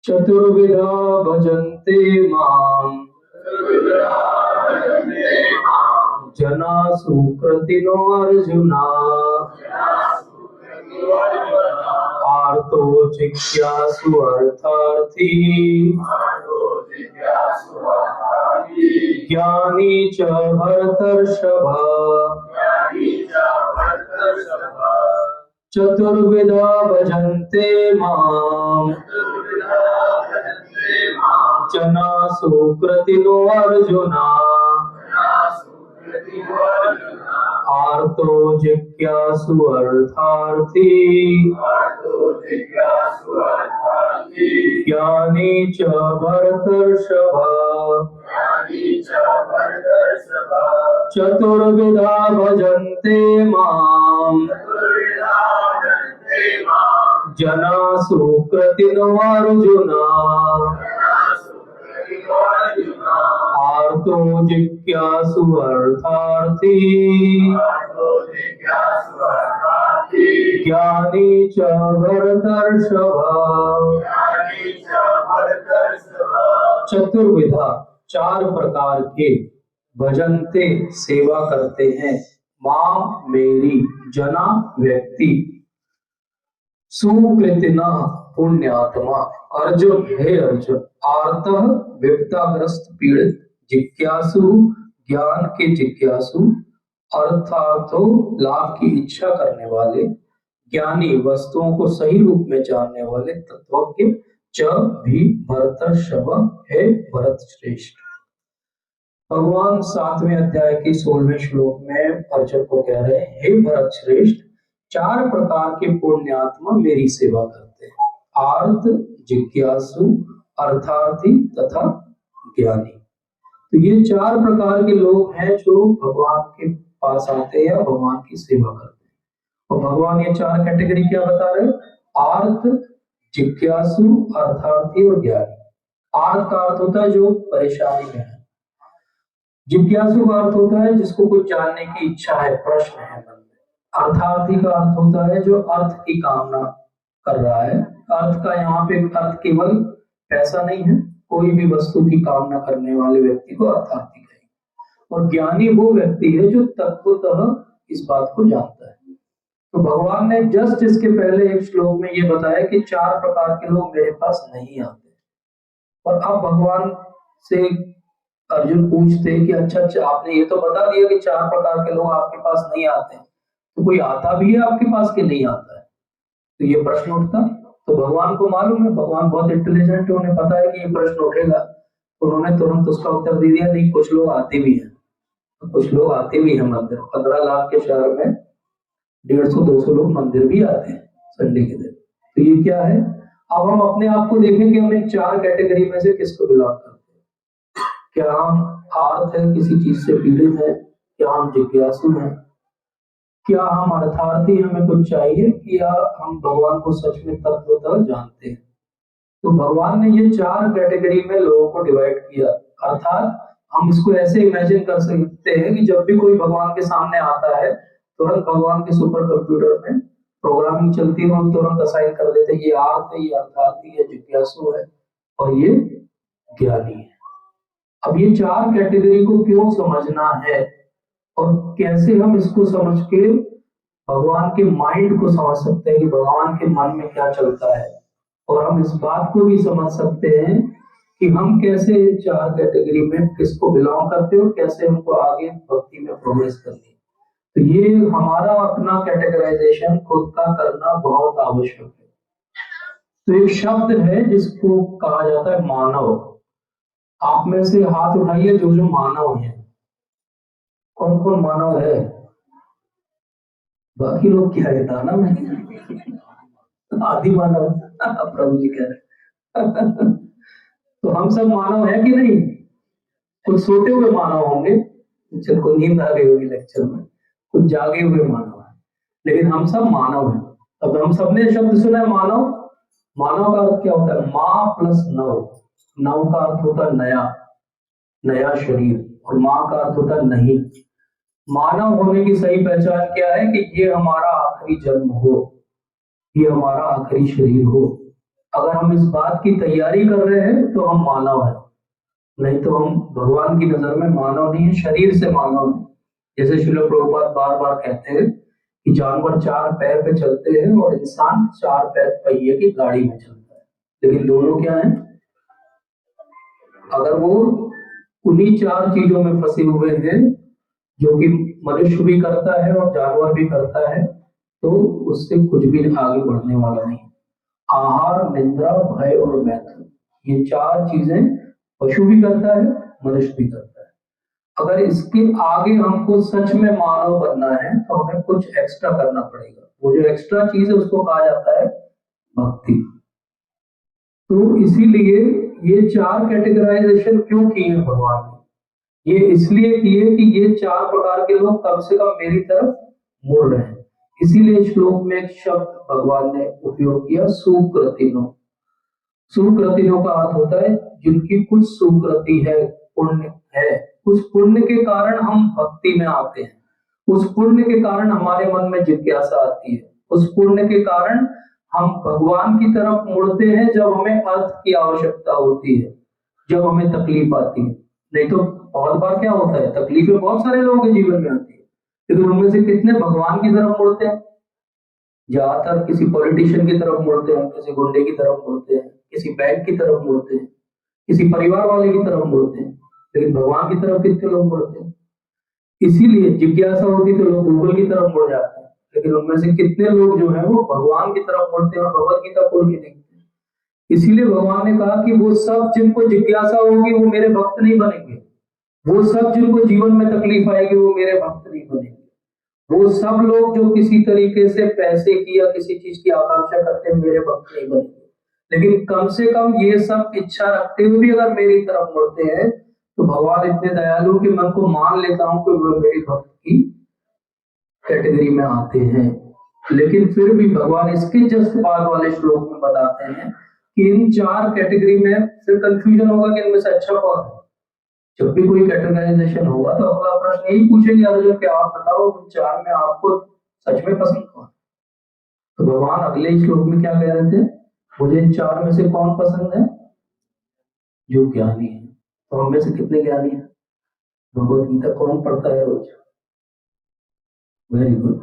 चतुर्विधा भजन्ते माम् जना सुकृतिनो अर्जुना आर्तो जिज्ञासु अर्थार्थी ज्ञानी च भरतर्षभ। चतुर्विधा भजन्ते माम् जना सुकृतिनो अर्जुना आर्तो जिज्ञासु अर्थार्थी ज्ञानी च भरतर्षभ। चतुर्विधा भजन्ते माम् जना सुकृतिनो अर्जुना आर्तो जिज्ञासु अर्थार्थी ज्ञानी च भरतर्षभ। चतुर्विधा चार प्रकार के भजन्ते सेवा करते हैं मां मेरी जना व्यक्ति सुकृतिना पुण्यात्मा अर्जुन हे अर्जुन आर्तः विपदाग्रस्त पीड़ित जिज्ञासु ज्ञान के जिज्ञासु अर्थार्थो लाभ की इच्छा करने वाले ज्ञानी वस्तुओं को सही रूप में जानने वाले तत्वज्ञ च भी भरतर्षभ है भरत श्रेष्ठ। भगवान 7वें अध्याय के 16वें श्लोक में अर्जुन को कह रहे हैं हे भरत श्रेष्ठ चार प्रकार के पुण्यात्मा मेरी सेवा करते हैं आर्त जिज्ञासु अर्थार्थी तथा ज्ञानी। तो ये चार प्रकार के लोग हैं जो भगवान के पास आते हैं और भगवान की सेवा करते हैं। और भगवान ये चार कैटेगरी क्या बता रहे हैं आर्त जिज्ञासु अर्थार्थी और ज्ञानी। आर्त का अर्थ होता है जो परेशानी में है, जिज्ञासु का अर्थ होता है जिसको कुछ जानने की इच्छा है प्रश्न है मन में, अर्थार्थी का अर्थ होता है जो अर्थ की कामना कर रहा है। अर्थ का यहाँ पे अर्थ केवल पैसा नहीं है, कोई भी वस्तु की कामना करने वाले व्यक्ति को अर्थार्थी कहेंगे। और ज्ञानी वो व्यक्ति है जो तत्वतः इस बात को जानता है। तो भगवान ने जस्ट इसके पहले एक श्लोक में ये बताया कि चार प्रकार के लोग मेरे पास नहीं आते। और अब भगवान से अर्जुन पूछते कि अच्छा आपने ये तो बता दिया कि चार प्रकार के लोग आपके पास नहीं आते, तो कोई आता भी है आपके पास कि नहीं आता है? तो ये प्रश्न उठता। तो भगवान को मालूम है, भगवान बहुत इंटेलिजेंट है, उन्हें पता है कि ये प्रश्न उठेगा। तो उन्होंने तुरंत उसका उत्तर दे दिया नहीं, कुछ लोग आते भी हैं, तो कुछ लोग आते भी हैं मंदिर। 15 लाख के शहर में 150-200 लोग मंदिर भी आते हैं संडे के दिन। तो ये क्या है? अब हम अपने आप को देखें कि हम इन चार कैटेगरी में से किसको बिलोंग करते हैं। क्या हम आर्त है, किसी चीज से पीड़ित है? क्या हम जिज्ञासु हैं? क्या हम अर्थार्थी, हमें कुछ चाहिए? क्या हम भगवान को सच में तत्वतः जानते हैं? तो भगवान ने ये चार कैटेगरी में लोगों को डिवाइड किया। अर्थात हम इसको ऐसे इमेजिन कर सकते हैं कि जब भी कोई भगवान के सामने आता है तुरंत भगवान के सुपर कंप्यूटर में प्रोग्रामिंग चलती है, हम तुरंत असाइन कर देते हैं ये आर्त है, ये अर्थार्थी है, जिज्ञासु है और ये ज्ञानी है। अब ये चार कैटेगरी को क्यों समझना है और कैसे हम इसको समझ के भगवान के माइंड को समझ सकते हैं कि भगवान के मन में क्या चलता है, और हम इस बात को भी समझ सकते हैं कि हम कैसे चार कैटेगरी में किसको बिलोंग करते हैं और कैसे हमको आगे भक्ति में प्रोग्रेस करनी है। तो ये हमारा अपना कैटेगराइजेशन खुद का करना बहुत आवश्यक है। तो एक शब्द है जिसको कहा जाता है मानव। आप में से हाथ उठाइए जो जो मानव है। कौन कौन मानव है? बाकी लोग क्या है? दाना में आदि मानव प्रभु जी कह रहे। तो हम सब मानव है कि नहीं? कुछ सोते हुए मानव होंगे जिनको नींद आ गई होगी लेक्चर में, कुछ जागे हुए मानव है, लेकिन हम सब मानव हैं। अब हम सबने शब्द सुना है मानव। मानव का अर्थ क्या होता है? माँ प्लस नव। नव का अर्थ होता है नया, नया शरीर। और माँ का अर्थ होता है नहीं। मानव होने की सही पहचान क्या है कि ये हमारा आखिरी जन्म हो, ये हमारा आखिरी शरीर हो। अगर हम इस बात की तैयारी कर रहे हैं तो हम मानव हैं, नहीं तो हम भगवान की नजर में मानव नहीं है, शरीर से मानव है। जैसे श्रील प्रभुपाद बार बार कहते हैं कि जानवर 4 पैर पे चलते हैं और इंसान 4 पैर पहिए की गाड़ी में चलता है, लेकिन दोनों क्या है? अगर वो उन्हीं 4 चीजों में फंसे हुए हैं जो कि मनुष्य भी करता है और जानवर भी करता है, तो उससे कुछ भी आगे बढ़ने वाला नहीं। आहार, निद्रा, भय और मैथुन, ये 4 चीजें पशु भी करता है, मनुष्य भी करता है। अगर इसके आगे हमको सच में मानव बनना है तो हमें कुछ एक्स्ट्रा करना पड़ेगा। वो जो एक्स्ट्रा चीज है उसको कहा जाता है भक्ति। तो इसीलिए ये 4 कैटेगराइजेशन क्यों किए भगवान ने? ये इसलिए किए कि ये 4 प्रकार के लोग कम से कम मेरी तरफ मुड़ रहे हैं। इसीलिए श्लोक में एक शब्द भगवान ने उपयोग किया, सुकृतिनो। सुकृतिनो का अर्थ होता है जिनकी कुछ सुकृति है, पुण्य है, उस पुण्य के कारण हम भक्ति में आते हैं, उस पुण्य के कारण हमारे मन में जिज्ञासा आती है, उस पुण्य के कारण हम भगवान की तरफ मुड़ते हैं जब हमें अर्थ की आवश्यकता होती है, जब हमें तकलीफ आती है। नहीं तो बहुत बार क्या होता है, तकलीफें बहुत सारे लोगों के जीवन में आती है, लेकिन उनमें से कितने भगवान की तरफ मुड़ते हैं? ज्यादातर किसी पॉलिटिशियन की तरफ मुड़ते हैं, किसी गुंडे की तरफ मुड़ते हैं, किसी बैंक की तरफ मुड़ते हैं, किसी परिवार वाले की तरफ मुड़ते हैं, लेकिन भगवान की तरफ कितने लोग मुड़ते हैं? इसीलिए जिज्ञासा होती तो लोग गूगल की तरफ मुड़ जाते हैं, लेकिन उनमें से कितने लोग जो है वो भगवान की तरफ मुड़ते हैं और भगवत गीता खोल के देखते हैं। इसीलिए भगवान ने कहा कि वो सब जिनको जिज्ञासा होगी वो मेरे भक्त नहीं बनेंगे, वो सब जिनको जीवन में तकलीफ आएगी वो मेरे भक्त नहीं बनेंगे, वो सब लोग जो किसी तरीके से पैसे की या किसी चीज की आकांक्षा करते हैं मेरे भक्त नहीं बनेंगे। लेकिन कम से कम ये सब इच्छा रखते हुए भी अगर मेरी तरफ मुड़ते हैं तो भगवान इतने दयालु कि मैं उनको मान लेता हूं कि वो मेरे भक्त की कैटेगरी में आते हैं। लेकिन फिर भी भगवान इसके जस्ट बाद वाले श्लोक में बताते हैं कि इन 4 कैटेगरी में फिर कंफ्यूजन होगा कि इनमें से अच्छा कौन है। जब भी कोई कैटेगराइजेशन होगा तो अगला प्रश्न यही पूछेंगे अर्जुन कि आप बताओ इन 4 में आपको सच में पसंद कौन? तो भगवान अगले श्लोक में क्या कह रहे थे? मुझे इन 4 में से कौन पसंद है? जो ज्ञानी है। तो हम में से कितने ज्ञानी है? भगवत गीता कौन पढ़ता है रोज? Very good.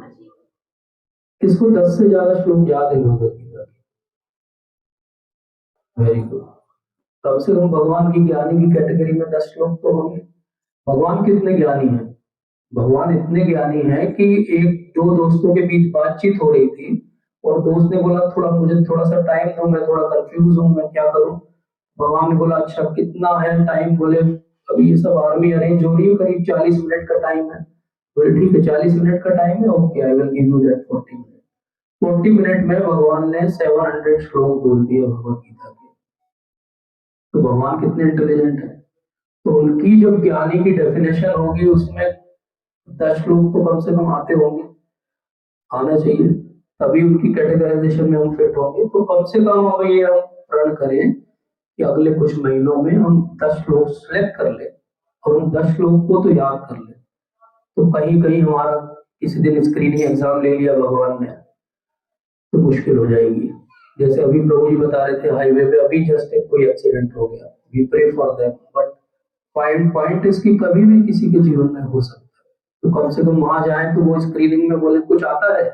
किसको 10 से ज्यादा श्लोक याद है भगवत गीता के? Very good. कम से कम भगवान की ज्ञानी की कैटेगरी में 10 श्लोक तो होंगे। भगवान कितने ज्ञानी हैं? भगवान इतने ज्ञानी हैं कि एक 2 दोस्तों के बीच बातचीत हो रही थी और दोस्त ने बोला थोड़ा मुझे थोड़ा सा टाइम दो, मैं थोड़ा कंफ्यूज हूँ, मैं क्या करूँ? भगवान ने बोला अच्छा कितना है टाइम? बोले अभी ये सब आर्मी अरेंज हो रही है, करीब 40 मिनट का टाइम है। बोले ठीक है 40 मिनट का टाइम है, okay I will give you that 40 minute. 40 minute में भगवान ने 700 श्लोक बोल दिए भगवत गीता के। तो भगवान कितने इंटेलिजेंट है। तो उनकी जब ज्ञानी की डेफिनेशन होगी उसमें 10 श्लोक तो कम से कम आते होंगे, आना चाहिए, तभी उनकी कैटेगराइजेशन में हम फिट होंगे। तो कम से कम हमें ये हम प्रण करें कि अगले कुछ महीनों में हम 10 श्लोक सिलेक्ट कर ले और उन 10 श्लोक को तो याद कर ले। तो कहीं कहीं हमारा किसी दिन स्क्रीनिंग एग्जाम ले लिया भगवान ने तो मुश्किल हो जाएगी। जैसे अभी प्रभु जी बता रहे थे हाईवे पे अभी जस्ट एक कोई एक्सीडेंट हो गया, we pray for them, but point इसकी कभी भी किसी के जीवन में हो सकता है। तो कम से कम वहां जाए तो वो स्क्रीनिंग में बोले कुछ आता है,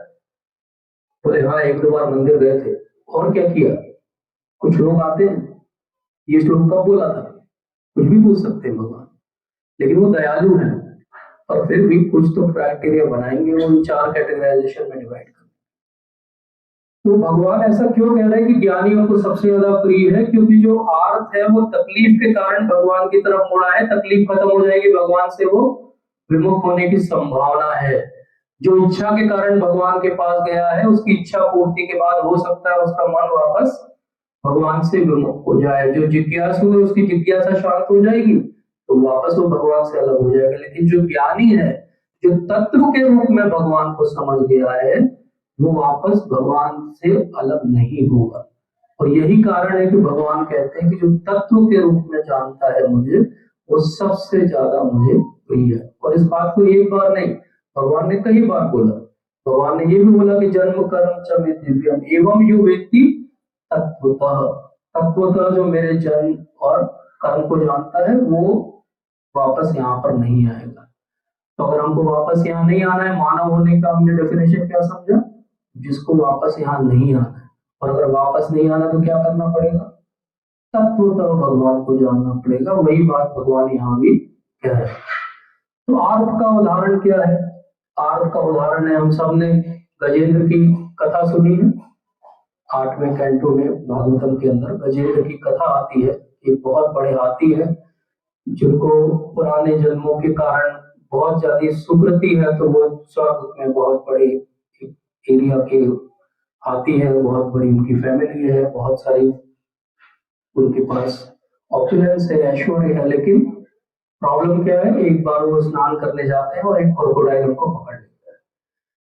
बोले हाँ 1-2 बार मंदिर गए थे और क्या किया। कुछ लोग आते हैं ये श्लोक कब बोला था, कुछ भी पूछ सकते हैं भगवान, लेकिन वो दयालु है और फिर भी कुछ तो क्राइटेरिया बनाएंगे, वो 4 कैटेगराइजेशन में डिवाइड कर। तो भगवान ऐसा क्यों कह रहे हैं कि ज्ञानियों को सबसे ज्यादा प्रिय है? क्योंकि जो आर्थ है वो तकलीफ के कारण भगवान की तरफ मुड़ा है, तकलीफ खत्म हो जाएगी भगवान से वो विमुख होने की संभावना है। जो इच्छा के कारण भगवान के पास गया है उसकी इच्छा पूर्ति के बाद हो सकता है उसका मन वापस भगवान से विमुख हो जाए। जो जिज्ञासु है उसकी जिज्ञासा शांत हो जाएगी तो वापस वो भगवान से अलग हो जाएगा। लेकिन जो ज्ञानी है, जो तत्व के रूप में भगवान को समझ गया है, वो वापस भगवान से अलग नहीं होगा। और यही कारण है कि भगवान कहते हैं कि जो तत्व के रूप में जानता है मुझे वो सबसे ज्यादा मुझे प्रिय है। और इस बात को एक बार नहीं, भगवान ने कई बार बोला। भगवान ने ये भी बोला कि जन्म कर्म च मे दिव्यम एवं यो व्यक्ति तत्वतः, तत्वतः जो मेरे जन्म और कर्म को जानता है वो वापस यहाँ पर नहीं आएगा। तो अगर हमको वापस यहाँ नहीं आना है, मानव होने का हमने डेफिनेशन क्या समझा, जिसको वापस यहाँ नहीं आना है। और अगर वापस नहीं आना तो क्या करना पड़ेगा, तत्वतः भगवान को जानना पड़ेगा। वही बात भगवान यहाँ भी कह रहे हैं। तो आर्थ का उदाहरण क्या है, आर्थ का उदाहरण है, हम सब ने गजेंद्र की कथा सुनी है। 8वें कैंटो में भागवतम के अंदर गजेंद्र की कथा आती है। एक बहुत बड़े हाथी है जिनको पुराने जन्मों के कारण बहुत ज्यादा सुकृति है, तो वो स्वर्ग में बहुत बड़े एरिया के हाथी है, बहुत बड़ी उनकी फैमिली है, बहुत सारी उनके पास ऑप्शंस है, ऐश्वर्य है। लेकिन प्रॉब्लम क्या है, एक बार वो स्नान करने जाते हैं और एक क्रोकोडाइल उनको पकड़ लेता है।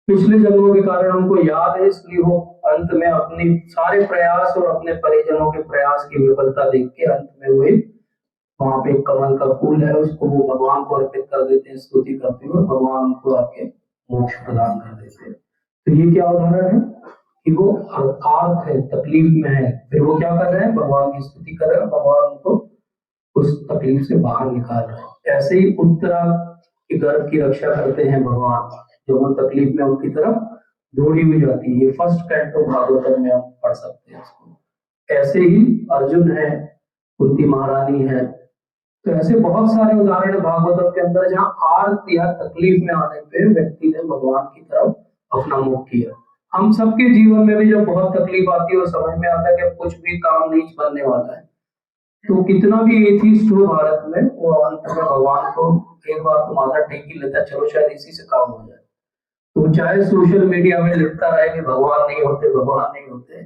पिछले जन्मों के कारण उनको याद है, इसलिए वो अंत में अपने सारे प्रयास और अपने परिजनों के प्रयास की विफलता देख के अंत में वो वहां पे एक कमल का फूल है, उसको वो भगवान को अर्पित कर देते हैं स्तुति करते हुए, भगवान उनको आके मोक्ष प्रदान कर देते हैं। तो ये क्या उदाहरण है कि वो अर्थ है, तकलीफ में है, फिर वो क्या कर रहे हैं, भगवान की स्तुति कर रहे हैं, भगवान उनको उस तकलीफ से बाहर निकाल रहे हैं। ऐसे ही उत्तरा के गर्भ की रक्षा करते हैं भगवान, जब वो तकलीफ में उनकी तरफ दौड़ी हुई जाती है। ये फर्स्ट कैंटो भागवतम में आप पढ़ सकते हैं इसको। ऐसे ही अर्जुन है, कुंती महारानी है। तो ऐसे बहुत सारे उदाहरण है भागवतम के अंदर जहाँ आर्त या तकलीफ में आने पे व्यक्ति ने भगवान की तरफ अपना मुख किया। हम सबके जीवन में भी जब बहुत तकलीफ आती है और समझ में आता है कि अब कुछ भी काम नहीं बनने वाला है, तो कितना भी एथिस्ट हो भारत में, वो अंत में भगवान को एक बार तो माथा टेक ही लेता है, चलो शायद इसी से काम हो जाए। तो चाहे सोशल मीडिया में लिखता रहे कि भगवान नहीं होते, भगवान नहीं होते,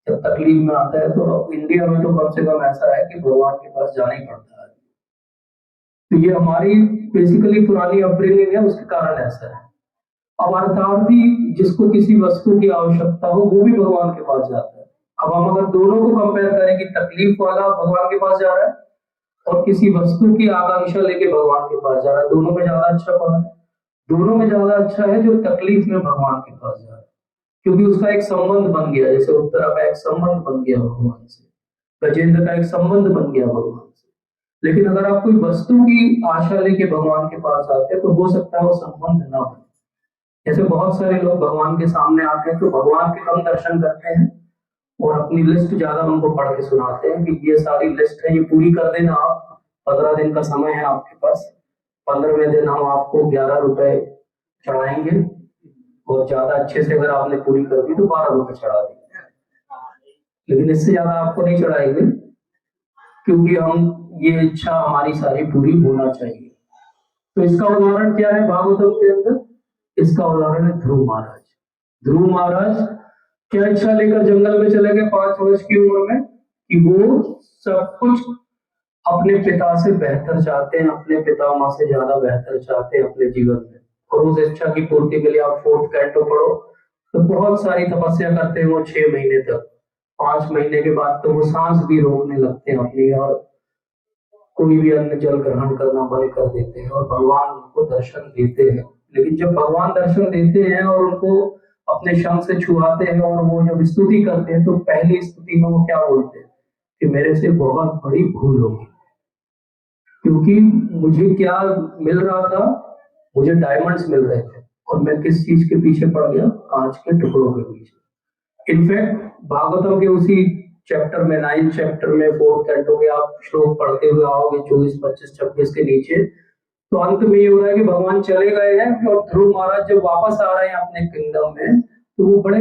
जब तकलीफ में आता है तो इंडिया में तो कम से कम ऐसा है कि भगवान के पास जाना ही पड़ता है। तो ये हमारी बेसिकली पुरानी अपब्रिंगिंग है, उसके कारण ऐसा है। अब अर्थार्थी जिसको किसी वस्तु की आवश्यकता हो वो भी भगवान के पास जाता है। अब हम अगर दोनों को कंपेयर करें कि तकलीफ वाला भगवान के पास जा रहा है और किसी वस्तु की आकांक्षा लेके भगवान के पास जा रहा है, दोनों में ज्यादा अच्छा कौन है? दोनों में ज्यादा अच्छा है जो तकलीफ में भगवान के पास जा रहा है, क्योंकि उसका एक संबंध बन गया। जैसे उत्तरा का एक संबंध बन गया भगवान से, गजेंद्र का एक संबंध बन गया भगवान से। लेकिन अगर आप कोई वस्तु की आशा लेके भगवान के पास आते हैं तो हो सकता है वो संबंध ना बने। जैसे बहुत सारे लोग भगवान के सामने आते हैं तो भगवान के कम दर्शन करते हैं और अपनी लिस्ट ज्यादा उनको पढ़ के सुनाते हैं कि ये सारी लिस्ट है, ये पूरी कर देना आप, 15 दिन का समय है आपके पास, 15वें दिन हम आपको 11 रुपए चढ़ाएंगे और ज्यादा अच्छे से अगर आपने पूरी कर दी तो 12 रुपए चढ़ा देंगे, लेकिन इससे ज्यादा आपको नहीं चढ़ाएंगे, क्योंकि हम ये इच्छा हमारी सारी पूरी होना चाहिए। तो इसका उदाहरण क्या है भागवतम के अंदर? इसका उदाहरण है ध्रुव महाराज। ध्रुव महाराज क्या इच्छा लेकर जंगल में चले गए 5 वर्ष की उम्र में कि वो सब कुछ अपने पिता से बेहतर चाहते हैं, अपने पितामह से ज्यादा बेहतर चाहते हैं अपने जीवन में। और उस इच्छा की पूर्ति के लिए आप 4th कैंटो पढ़ो तो बहुत सारी तपस्या करते हैं वो 6 महीने तक। 5 महीने के बाद तो वो सांस भी रोकने लगते हैं अपनी, और कोई भी अन्न जल ग्रहण करना बंद कर देते हैं और भगवान उनको दर्शन देते हैं। लेकिन जब भगवान दर्शन देते हैं और उनको अपने शंख से छुआते हैं और वो जब स्तुति करते हैं तो पहली स्तुति में वो क्या बोलते हैं कि मेरे से बहुत बड़ी भूल होगी, क्योंकि मुझे क्या मिल रहा था, मुझे डायमंड्स मिल रहे थे और मैं किस चीज के पीछे पड़ गया, कांच के टुकड़ों के पीछे। इनफैक्ट भागवतम के उसी चैप्टर में 9th चैप्टर में 4th कैंटो के आप श्लोक पढ़ते हुए आओगे 24, 25, 26 के नीचे, तो अंत में ये हो रहा है कि भगवान चले गए हैं और ध्रुव महाराज जब वापस आ रहे हैं अपने किंगडम में तो वो बड़े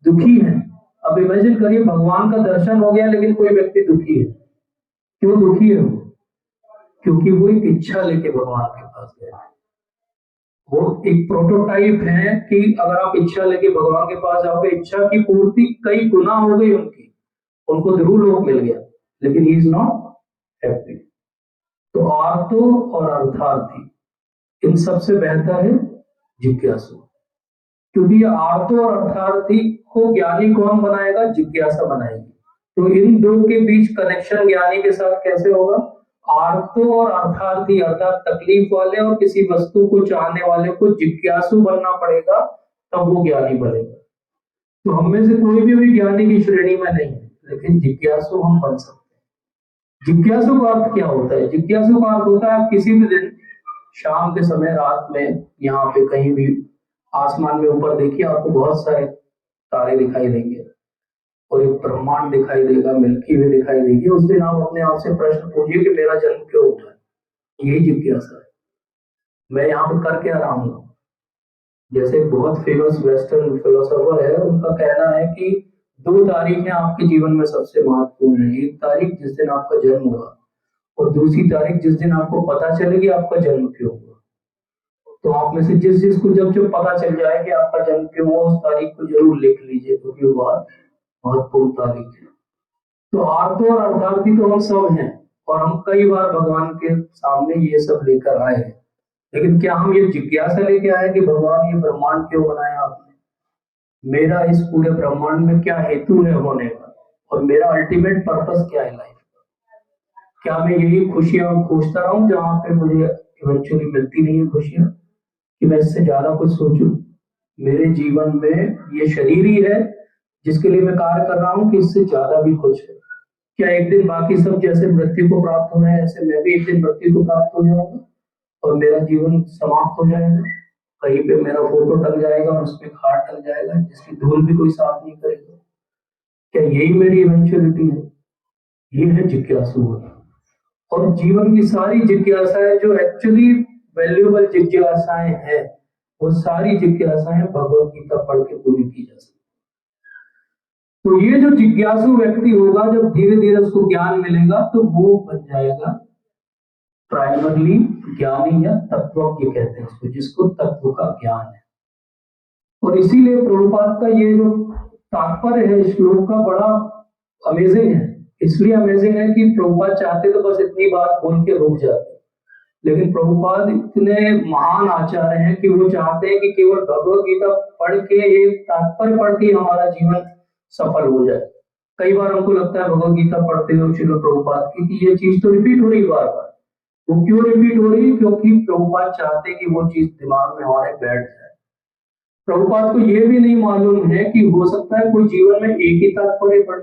दुखी हैं। अब इमेजिन करिए भगवान का दर्शन हो गया लेकिन कोई व्यक्ति दुखी है। क्यों दुखी है वो? क्योंकि वो एक इच्छा लेके भगवान के पास गए। वो एक प्रोटोटाइप है कि अगर आप इच्छा लेके भगवान के पास जाओगे, इच्छा की पूर्ति कई गुना हो गई उनकी, उनको ध्रुव लोक मिल गया, लेकिन ही इज नॉट हैप्पी। तो आर्तो और अर्थार्थी इन सबसे बेहतर है जिज्ञासु, क्योंकि ये आर्तो और अर्थार्थी को ज्ञानी कौन बनाएगा? जिज्ञासा बनाएगी। तो इन दो के बीच कनेक्शन ज्ञानी के साथ कैसे होगा? आर्तो और अर्थार्थी अर्थात तकलीफ वाले और किसी वस्तु को चाहने वाले को जिज्ञासु बनना पड़ेगा, तब वो ज्ञानी बनेगा। तो हम में से कोई भी ज्ञानी की श्रेणी में नहीं है, लेकिन जिज्ञासु हम बन सकते हैं। जिज्ञासु का अर्थ क्या होता है? जिज्ञासु का अर्थ होता है आप किसी भी दिन शाम के समय, रात में, यहाँ पे कहीं भी आसमान में ऊपर देखिए, आपको बहुत सारे तारे दिखाई देंगे और एक ब्रह्मांड दिखाई देगा, मिल्की वे दिखाई देगी। उस दिन आप अपने आप से प्रश्न पूछिए कि मेरा जन्म क्यों हुआ है? यही जिज्ञासा है, मैं यहाँ पे कर क्या रहा हूँ। जैसे बहुत फेमस वेस्टर्न फिलोसोफर है, उनका कहना है कि दो तारीखें आपके जीवन में सबसे महत्वपूर्ण है। एक तारीख जिस दिन आपका जन्म हुआ, और दूसरी तारीख जिस दिन आपको पता चलेगी आपका जन्म क्यों हुआ। तो आप में से जिस जिसको जब जब पता चल जाए कि आपका जन्म क्यों हुआ, उस तारीख को जरूर लिख लीजिए, क्योंकि वो बहुत महत्वपूर्ण तारीख है। तो आर्तो और अर्थार्थी तो हम सब हैं, और हम कई बार भगवान के सामने ये सब लेकर आए हैं। लेकिन क्या हम ये जिज्ञासा लेके आए कि भगवान ये ब्रह्मांड क्यों बनाया आपने? मेरा इस पूरे ब्रह्मांड में क्या हेतु है होने का, और मेरा अल्टीमेट पर्पस क्या है लाइफ का? क्या मैं यही खुशियां खोजता रहूं जहां पे मुझे इवेंचुअली मिलती नहीं है खुशियां, कि मैं इससे ज्यादा कुछ सोचूं? मेरे जीवन में ये शरीर ही है जिसके लिए मैं कार्य कर रहा हूँ, कि इससे ज्यादा भी कुछ है? क्या एक दिन बाकी सब जैसे मृत्यु को प्राप्त होना है, ऐसे मैं भी एक दिन मृत्यु को प्राप्त हो जाऊंगा और मेरा जीवन समाप्त हो जाएगा? कहीं पे मेरा फोटो टंग जाएगा और उसमें खाट टंग जाएगा जिसकी धूल भी कोई साफ नहीं करेगा। क्या यही मेरी इवेंचुअलिटी है? ये है जिज्ञासु होना। और जीवन की सारी जिज्ञासाएं जो एक्चुअली वैल्यूएबल जिज्ञासाएं हैं, वो सारी जिज्ञासाएं भगवत गीता पढ़ के पूरी की जा सकती। तो ये जो जिज्ञासु व्यक्ति होगा, जब धीरे धीरे उसको ज्ञान मिलेगा, तो वो बन जाएगा प्राइमरली ज्ञानी या तत्वज्ञ कहते हैं उसको, जिसको तत्व का ज्ञान है। और इसीलिए प्रभुपाद का ये जो तात्पर्य है श्लोक का बड़ा अमेजिंग है। इसलिए अमेजिंग है कि प्रभुपाद चाहते तो बस इतनी बात बोल के रुक जाते, लेकिन प्रभुपाद इतने महान आचार्य हैं कि वो चाहते हैं कि केवल भगवत गीता पढ़ के, एक तात्पर्य पढ़ के हमारा जीवन सफल हो जाए। कई बार हमको लगता है भगवत गीता पढ़ते हो श्रील प्रभुपाद की कि ये चीज तो रिपीट हो रही बार बार। वो क्यों रिपीट हो रही? क्योंकि प्रभुपाद चाहते कि वो चीज दिमाग में हमारे बैठ जाए। प्रभुपाद को ये भी नहीं मालूम है कि हो सकता है कोई जीवन में एक ही तात्पर्य पढ़े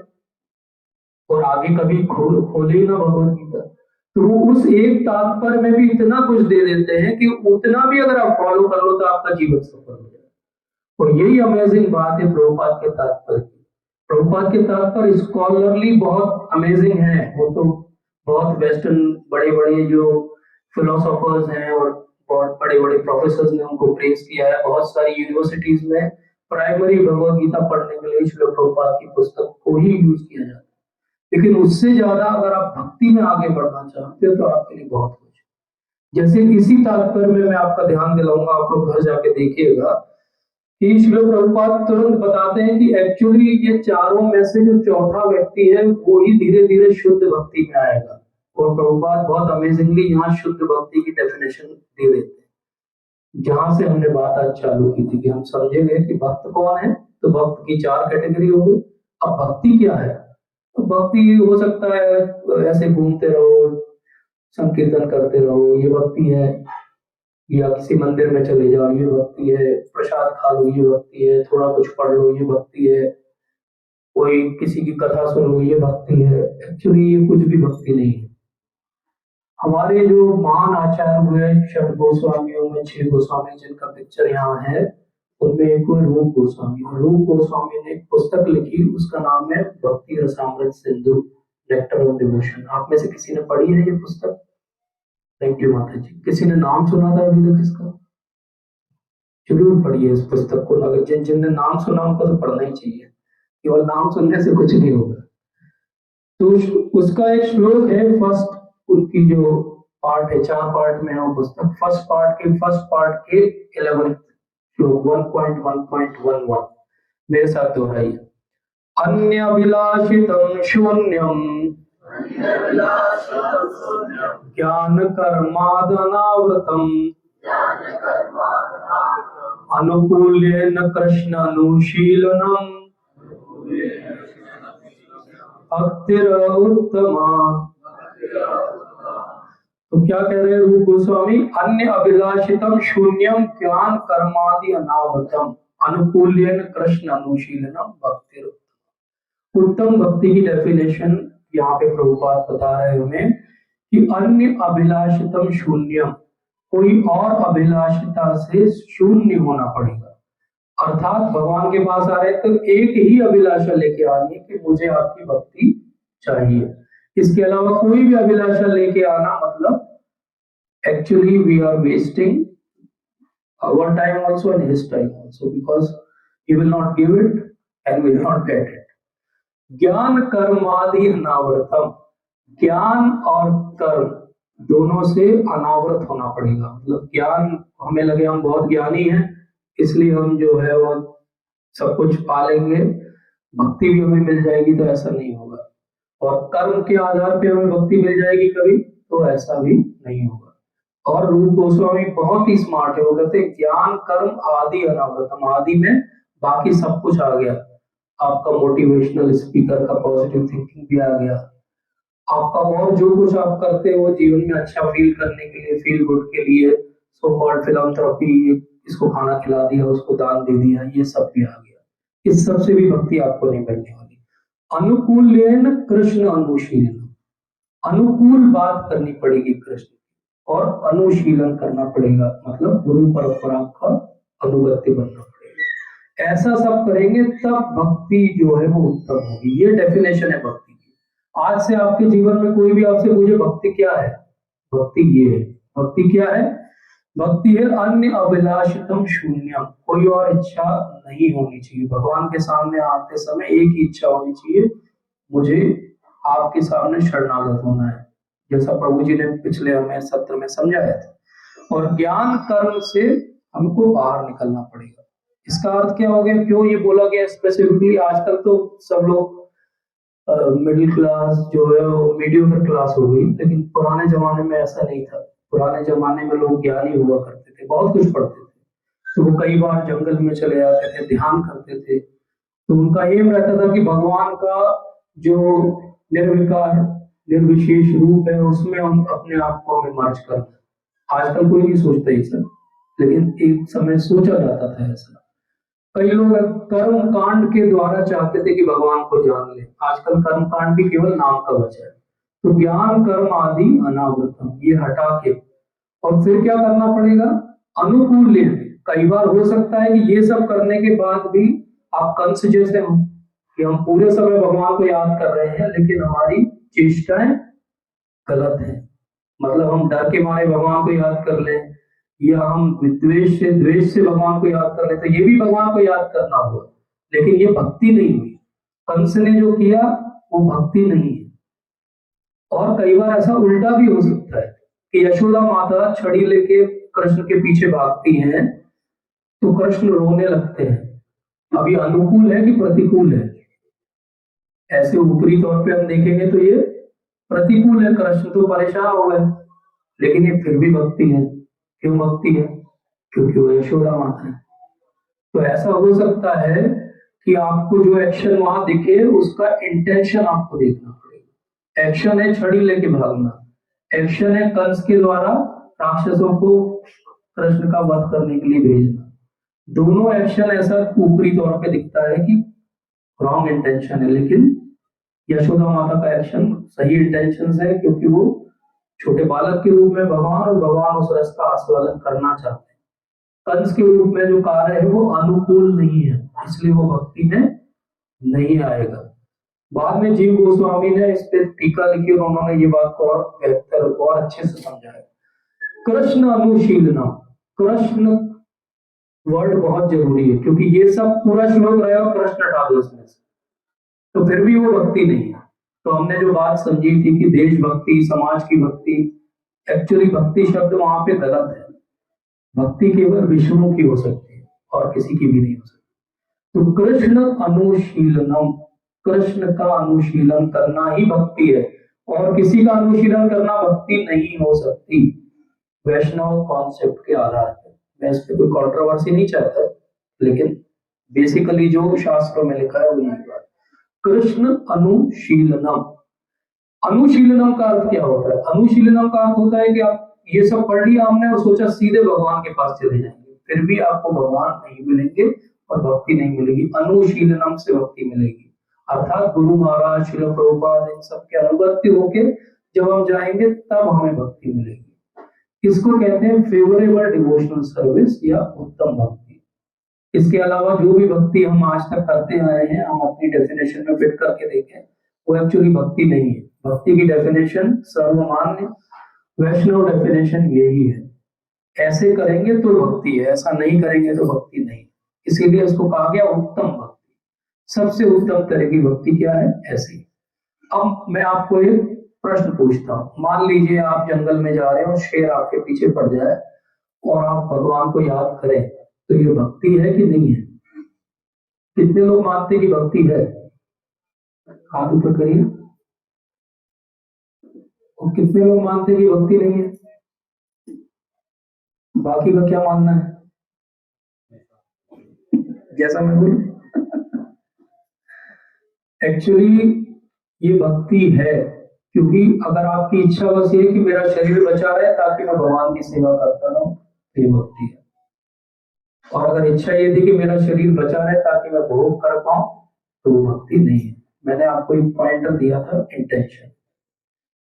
और आगे कभी खोले ही ना भगवत गीता, तो वो उस एक तात्पर्य में भी इतना कुछ दे देते हैं कि उतना भी अगर आप फॉलो कर लो तो आपका जीवन सफल हो जाए। और यही अमेजिंग बात है प्रभुपाद के तात्पर्य की। प्रभुपाद के तात्पर्य स्कॉलरली बहुत अमेजिंग है। वो तो बहुत वेस्टर्न बड़े बड़े जो फिलोसोफर्स हैं और बहुत बड़े बड़े प्रोफेसर्स ने उनको प्रेस किया है। बहुत सारी यूनिवर्सिटीज में प्राइमरी भगवत गीता पढ़ने के लिए श्रील प्रभुपाद की पुस्तक को ही यूज किया जाता है। लेकिन उससे ज्यादा अगर आप भक्ति में आगे बढ़ना चाहते हो तो आपके लिए बहुत कुछ। जैसे इसी तात्पर्य में मैं आपका ध्यान दिलाऊंगा, आप लोग घर जाके देखिएगा कि श्रील प्रभुपाद तुरंत बताते हैं कि एक्चुअली ये चारों में से जो चौथा व्यक्ति है वो ही धीरे धीरे शुद्ध भक्ति में आएगा। और प्रभुपाद बहुत अमेजिंगली यहाँ शुद्ध भक्ति की डेफिनेशन दे देते हैं, जहां से हमने बात आज चालू की थी कि हम समझेंगे कि भक्त कौन है। तो भक्त की चार कैटेगरी हो गई। अब भक्ति क्या है? तो भक्ति हो सकता है ऐसे घूमते रहो, संकीर्तन करते रहो, ये भक्ति है, या किसी मंदिर में चले जाओ, ये भक्ति है, प्रसाद खा लो, ये भक्ति है, थोड़ा कुछ पढ़ लो, ये भक्ति है, कोई किसी की कथा सुन लो, ये भक्ति है। एक्चुअली ये कुछ भी भक्ति नहीं है। हमारे जो महान आचार्य हुए षट गोस्वामियों में 6 गोस्वामी जिनका पिक्चर यहाँ है, उनमें एक हुए रूप गोस्वामी। और रूप गोस्वामी ने एक पुस्तक लिखी, उसका नाम है भक्ति Rasamrita Sindhu, nectar of devotion. आप में से किसी ने पढ़ी है ये पुस्तक? थैंक यू माता जी। किसी ने नाम सुना था अभी तक इसका? जरूर पढ़िए इस पुस्तक को। अगर जिन जिन ने नाम सुना उनको तो पढ़ना ही चाहिए, केवल नाम सुनने से कुछ नहीं होगा। तो उसका एक श्लोक है, फर्स्ट उनकी जो पार्ट है, 4 पार्ट में है वो पुस्तक। फर्स्ट पार्ट के 11 श्लोक 1.1.11 मेरे साथ दोहराइए। अन्यभिलाषितं शून्यं ज्ञान कर्मादनावृतम् अनुकूल्येन कृष्ण अनुशीलनम् भक्तिरुत्तमा तो क्या कह रहे हैं रूप गोस्वामी, अन्य अभिलाषितम शून्यम ज्ञान कर्मादि अनावृतम अनुकूल्यन कृष्ण अनुशीलनम भक्ति। उत्तम भक्ति की डेफिनेशन यहाँ पे प्रभुपाद बता रहे हैं हमें कि अन्य अभिलाषितम शून्यम, कोई और अभिलाषिता से शून्य होना पड़ेगा। अर्थात भगवान के पास आ रहे तो एक ही अभिलाषा लेके आनी है कि मुझे आपकी भक्ति चाहिए। इसके अलावा कोई भी अभिलाषा लेके आना मतलब actually we are wasting our time also and his time also, because he will not give it and we will not get it. ज्ञान कर्मादि अनावृतम, ज्ञान और कर्म दोनों से अनावृत होना पड़ेगा। मतलब ज्ञान, हमें लगे हम बहुत ज्ञानी हैं इसलिए हम जो है वो सब कुछ पा लेंगे, भक्ति भी हमें मिल जाएगी, तो ऐसा नहीं होगा। और कर्म के आधार पे हमें भक्ति मिल जाएगी कभी, तो ऐसा भी नहीं होगा। और रूप गोस्वामी बहुत ही स्मार्ट है, वो कहते हैं ज्ञान कर्म आदि अनावृतम, आदि में बाकी सब कुछ आ गया। आपका मोटिवेशनल स्पीकर का पॉजिटिव थिंकिंग भी आ गया, आपका और जो कुछ आप करते हो जीवन में अच्छा फील करने के लिए, फील गुड के लिए, सो कॉल्ड फिलैंथ्रोपी, इसको खाना खिला दिया, उसको दान दे दिया, ये सब भी आ गया। इस सब से भी भक्ति आपको नहीं मिलने वाली। अनुकूल्यन कृष्ण अनुशीलन, अनुकूल बात करनी पड़ेगी कृष्ण, और अनुशीलन करना पड़ेगा, मतलब गुरु परंपरा का अनुगत्य बनना पड़ेगा। ऐसा सब करेंगे तब भक्ति जो है वो उत्तम होगी। ये डेफिनेशन है भक्ति की। आज से आपके जीवन में कोई भी आपसे पूछे भक्ति क्या है, भक्ति ये है। भक्ति क्या है? भक्ति है अन्य अभिलाषितम शून्यम, कोई और इच्छा नहीं होनी चाहिए। भगवान के सामने आते समय एक ही इच्छा होनी चाहिए, मुझे आपके सामने शरणागत होना है, जैसा प्रभु जी ने पिछले हमें सत्र में समझाया था। और ज्ञान कर्म से हमको बाहर निकलना पड़ेगा। इसका अर्थ क्या हो गया, क्यों ये बोला गया स्पेसिफिकली? आजकल तो सब लोग मिडिल क्लास जो है वो मीडियोकर क्लास हो गई, लेकिन पुराने जमाने में ऐसा नहीं था। पुराने जमाने में लोग ज्ञानी हुआ करते थे, बहुत कुछ पढ़ते थे, तो वो कई बार जंगल में चले जाते थे, ध्यान करते थे। तो उनका एम रहता था कि भगवान का जो निर्विकार निर्विशेष रूप है उसमें हम अपने आप को हमें मर्ज करना। आजकल कोई नहीं सोचता ये सब, लेकिन एक समय सोचा जाता था ऐसा। कई लोग कर्म कांड के द्वारा चाहते थे कि भगवान को जान ले। आजकल कर्म कांड भी केवल नाम का बचा है। तो ज्ञान कर्म आदि अनावृतम, ये हटा के और फिर क्या करना पड़ेगा? अनुकूल लेने। कई बार हो सकता है कि ये सब करने के बाद भी आप कंस जैसे हो कि हम पूरे समय भगवान को याद कर रहे हैं, लेकिन हमारी चेष्टाएं गलत है। मतलब हम डर के मारे भगवान को याद कर लें, या हम द्वेष से भगवान को याद कर ले, तो ये भी भगवान को याद करना हुआ, लेकिन ये भक्ति नहीं हुई। कंस ने जो किया वो भक्ति नहीं है। और कई बार ऐसा उल्टा भी हो सकता है कि यशोदा माता छड़ी लेके कृष्ण के पीछे भागती हैं, तो कृष्ण रोने लगते हैं। अभी अनुकूल है कि प्रतिकूल है? ऐसे ऊपरी तौर पे हम देखेंगे तो ये प्रतिकूल है, कृष्ण तो परेशान हो गए, लेकिन ये फिर भी भक्ति है। क्यों भक्ति है? क्योंकि वो यशोदा माता है। तो ऐसा हो सकता है कि आपको जो एक्शन वहां दिखे उसका इंटेंशन आपको देखना पड़ेगा। एक्शन है छड़ी लेके भागना, एक्शन है कंस के द्वारा राक्षसों को कृष्ण का वध करने के लिए भेजना। दोनों एक्शन ऐसा ऊपरी तौर पे दिखता है कि रॉन्ग इंटेंशन है, लेकिन यशोदा माता का एक्शन सही इंटेंशन है, क्योंकि वो छोटे बालक के रूप में भगवान, और भगवान उस रस का आस्वादन करना चाहते हैं। कंस के रूप में जो कार्य है वो अनुकूल नहीं है, इसलिए वो भक्ति में नहीं आएगा। बाद में जीव गोस्वामी ने इस पे टीका लिखी और उन्होंने ये बात को और बेहतर और अच्छे से समझाया। कृष्ण अनुशीलना, कृष्ण वर्ड बहुत जरूरी है, क्योंकि ये सब पूरा श्लोक रहे और कृष्ण हटा दो इसमें से, तो फिर भी वो भक्ति नहीं है। तो हमने जो बात समझी थी कि देशभक्ति, समाज की भक्ति, एक्चुअली भक्ति शब्द वहां पे गलत है। भक्ति केवल विष्णु की हो सकती है और किसी की भी नहीं हो सकती। तो कृष्ण अनुशीलनम, कृष्ण का अनुशीलन करना ही भक्ति है, और किसी का अनुशीलन करना भक्ति नहीं हो सकती वैष्णव कॉन्सेप्ट के आधार पर। मैं इस पे कोई कंट्रोवर्सी नहीं चाहता, लेकिन बेसिकली जो शास्त्रों में लिखा है वो यही बात। कृष्ण अनुशीलनम, अनुशीलनम का अर्थ क्या होता है? अनुशीलनम का अर्थ होता है कि आप ये सब पढ़ लिया हमने और सोचा सीधे भगवान के पास चले जाएंगे, फिर भी आपको भगवान नहीं मिलेंगे और भक्ति नहीं मिलेगी। अनुशीलनम से भक्ति मिलेगी, अर्थात गुरु महाराज, श्रील प्रभुपाद, इन सब के अनुगत्य होके जब हम जाएंगे तब हमें भक्ति मिलेगी। इसको कहते हैं फेवरेबल डिवोशनल सर्विस या उत्तम भक्ति। इसके अलावा जो भी भक्ति हम आज तक करते आए हैं, हम अपनी डेफिनेशन में फिट करके देखें, वो एक्चुअली भक्ति नहीं है। भक्ति की डेफिनेशन सर्वमान्य वैष्णव डेफिनेशन यही है, ऐसे करेंगे तो भक्ति है, ऐसा नहीं करेंगे तो भक्ति नहीं। इसीलिए इसको कहा गया उत्तम भक्ति। सबसे उत्तम तरह की भक्ति क्या है? ऐसी। अब मैं आपको एक प्रश्न पूछता हूं, मान लीजिए आप जंगल में जा रहे हो, शेर आपके पीछे पड़ जाए और आप भगवान को याद करें, तो ये भक्ति है कि नहीं है? कितने लोग मानते कि भक्ति है? हाथ ऊपर करिए। और कितने लोग मानते कि भक्ति नहीं है? बाकी का क्या मानना है? जैसा मैं बोलूं, एक्चुअली ये भक्ति है, क्योंकि अगर आपकी इच्छा बस ये कि मेरा शरीर बचा रहे ताकि मैं भगवान की सेवा करता रहूं, तो ये भक्ति है। और अगर इच्छा ये थी कि मेरा शरीर बचा रहे ताकि मैं भोग कर पाऊं, तो वो भक्ति नहीं है। मैंने आपको एक पॉइंटर दिया था, इंटेंशन।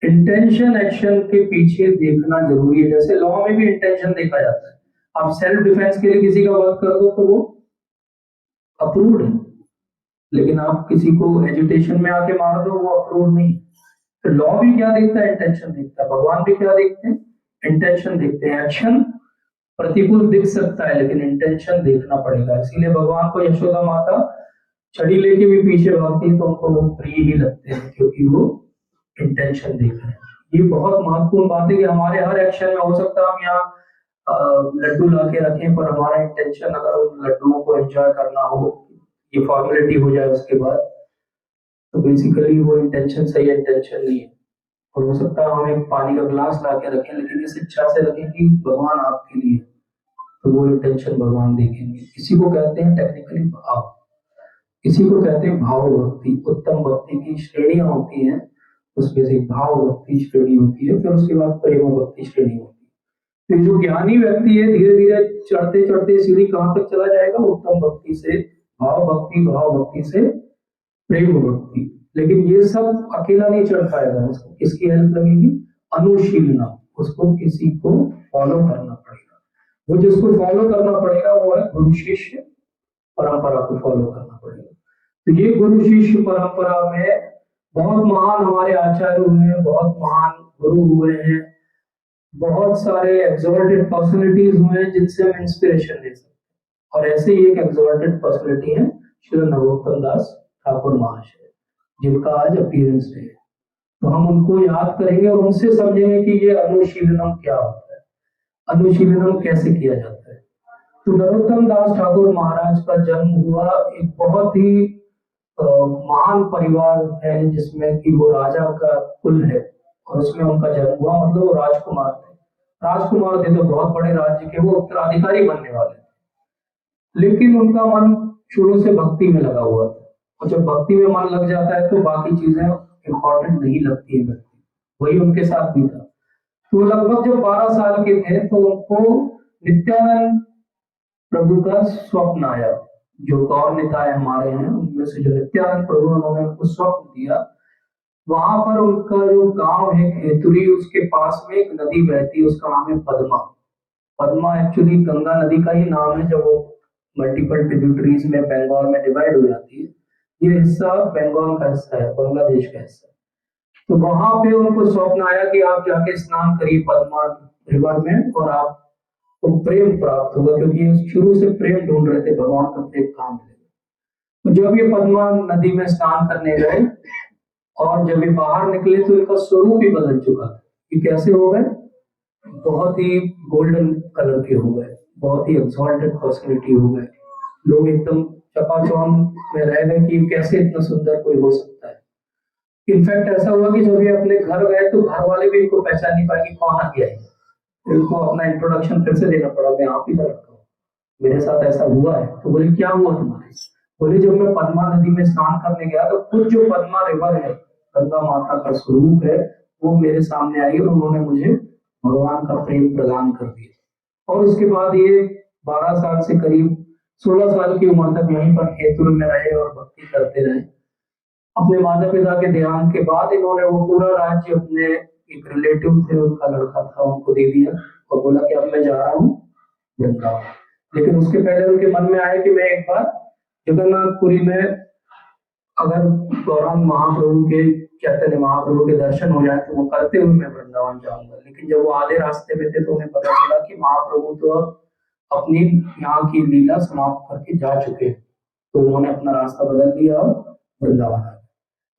इंटेंशन एक्शन के पीछे देखना जरूरी है। जैसे लॉ में भी इंटेंशन देखा जाता है। आप सेल्फ डिफेंस के लिए किसी का वध कर दो तो वो अप्रूव्ड है, लेकिन आप किसी को एजुटेशन में आके मार दो, वो अप्रूव्ड नहीं। तो लॉ भी क्या देखता है? इंटेंशन देखता है। भगवान भी क्या देखते हैं? इंटेंशन देखते हैं। एक्शन प्रतिकूल दिख सकता है, लेकिन इंटेंशन देखना पड़ेगा। इसीलिए भगवान को यशोदा माता छड़ी लेके भी पीछे भागती तो उनको वो प्रिय ही लगते हैं, क्योंकि वो इंटेंशन देख रहे हैं। ये बहुत महत्वपूर्ण बात है कि हमारे हर एक्शन में, हो सकता है हम यहाँ लड्डू ला के रखें, पर हमारा इंटेंशन अगर उन लड्डुओं को एंजॉय करना हो, ये फॉर्मेलिटी हो जाए उसके बाद, तो बेसिकली वो इंटेंशन सही इंटेंशन नहीं है। और हो सकता है हम एक पानी का ग्लास ला के रखें, लेकिन इस इच्छा से रखें कि भगवान आपके लिए, तो वो इंटेंशन भगवान देखेंगे। इसी को कहते हैं टेक्निकली भाव। इसी को कहते हैं भाव भक्ति। उत्तम भक्ति की श्रेणियां होती हैं, उसमें से भाव भक्ति श्रेणी होती है, फिर उसके बाद प्रेम भक्ति श्रेणी होती है। तो जो ज्ञानी व्यक्ति है, धीरे धीरे चढ़ते चढ़ते सीढ़ी कहां तक चला जाएगा? उत्तम भक्ति से भाव भक्ति, भाव भक्ति से प्रेम भक्ति। लेकिन ये सब अकेला नहीं चढ़ पाएगा, उसको किसकी हेल्प लगेगी? अनुशीलना। उसको किसी को फॉलो करना पड़ेगा। वो जिसको फॉलो करना पड़ेगा वो है गुरु शिष्य परंपरा को फॉलो करना पड़ेगा। तो ये गुरु शिष्य परंपरा में बहुत महान हमारे आचार्य हुए हैं, बहुत महान गुरु हुए हैं, बहुत सारे एक्सॉल्टेड पर्सनैलिटीज हुए हैं जिनसे हम इंस्पिरेशन ले सकते हैं। और ऐसे ही एक एक्सॉल्टेड पर्सनैलिटी है श्री नरोत्तम दास ठाकुर महाशय, जिनका आज अपीयरेंस डे है। तो हम उनको याद करेंगे और उनसे समझेंगे कि ये अनुशीलनम क्या होता है, अनुशीलनम कैसे किया जाता है। तो नरोत्तम दास ठाकुर महाराज का जन्म हुआ एक बहुत ही महान परिवार है, जिसमें कि वो राजा का कुल है, और उसमें उनका जन्म हुआ। मतलब वो राजकुमार थे। राजकुमार थे तो बहुत बड़े राज्य के वो उत्तराधिकारी बनने वाले थे, लेकिन उनका मन शुरू से भक्ति में लगा हुआ था। और जब भक्ति में मन लग जाता है तो बाकी चीजें इंपॉर्टेंट नहीं लगती है व्यक्ति। वही उनके साथ भी था। तो लगभग जब 12 साल के थे तो उनको नित्यानंद प्रभु का स्वप्न आया। जो गौर निताय हमारे हैं उनमें से जो नित्यानंद प्रभु, उन्होंने उनको स्वप्न दिया। वहां पर उनका जो गांव है खेतुरी, उसके पास में एक नदी बहती है, उसका नाम है पद्मा। पद्मा एक्चुअली गंगा नदी का ही नाम है, जब वो मल्टीपल ट्रिब्यूटरीज में बंगाल में डिवाइड हो जाती है। ये हिस्सा बंगाल का हिस्सा है, बांग्लादेश का हिस्सा। तो वहां पे उनको स्वप्न आया कि आप जाके स्नान करिए पद्मा रिवर में और आपको प्रेम प्राप्त होगा, क्योंकि ये शुरू से प्रेम ढूंढ रहे थे, भगवान का प्रेम कहाँ मिलेगा। तो जब ये पद्मा नदी में स्नान करने गए और जब ये बाहर निकले तो इनका स्वरूप ही बदल चुका था। ये कैसे हो गए? बहुत ही गोल्डन कलर के हो गए, बहुत ही एक्सॉल्टेड पर्सनैलिटी हो गए। लोग एकदम चकाचौंध में रह गए कि कैसे इतना सुंदर कोई हो सकता है। इनफैक्ट ऐसा हुआ कि जब ये अपने घर गए तो घर वाले भी इनको पहचान नहीं पाए कि कौन आ गया है। इनको अपना इंट्रोडक्शन फिर से देना पड़ा, मैं आप ही का लड़का हूँ, मेरे साथ ऐसा हुआ है। तो बोले क्या हुआ तुम्हारे? बोले जब मैं पद्मा नदी में स्नान करने गया तो खुद जो पद्मा रिवर है गंगा माता का स्वरूप है, वो मेरे सामने आई और उन्होंने मुझे भगवान का प्रेम प्रदान कर दिया। और उसके बाद ये 12 साल से करीब 16 साल की उम्र तक वहीं पर खेतुर में रहे और भक्ति करते रहे। अपने माता पिता के देहांत के बाद इन्होंने वो पूरा राज्य अपने एक रिलेटिव थे, उनका लड़का था, उनको दे दिया और बोला कि अब मैं जा रहा हूँ वृंदावन। लेकिन उसके पहले उनके मन में आया कि मैं एक बार जगन्नाथपुरी में अगर गौरांग महाप्रभु के, चैतन्य महाप्रभु के दर्शन हो जाए तो वो करते हुए मैं वृंदावन जाऊंगा। लेकिन जब वो आधे रास्ते में थे तो उन्हें पता चला कि महाप्रभु तो अब अपनी यहाँ की लीला समाप्त करके जा चुके हैं, तो उन्होंने अपना रास्ता बदल लिया और वृंदावन आ गए।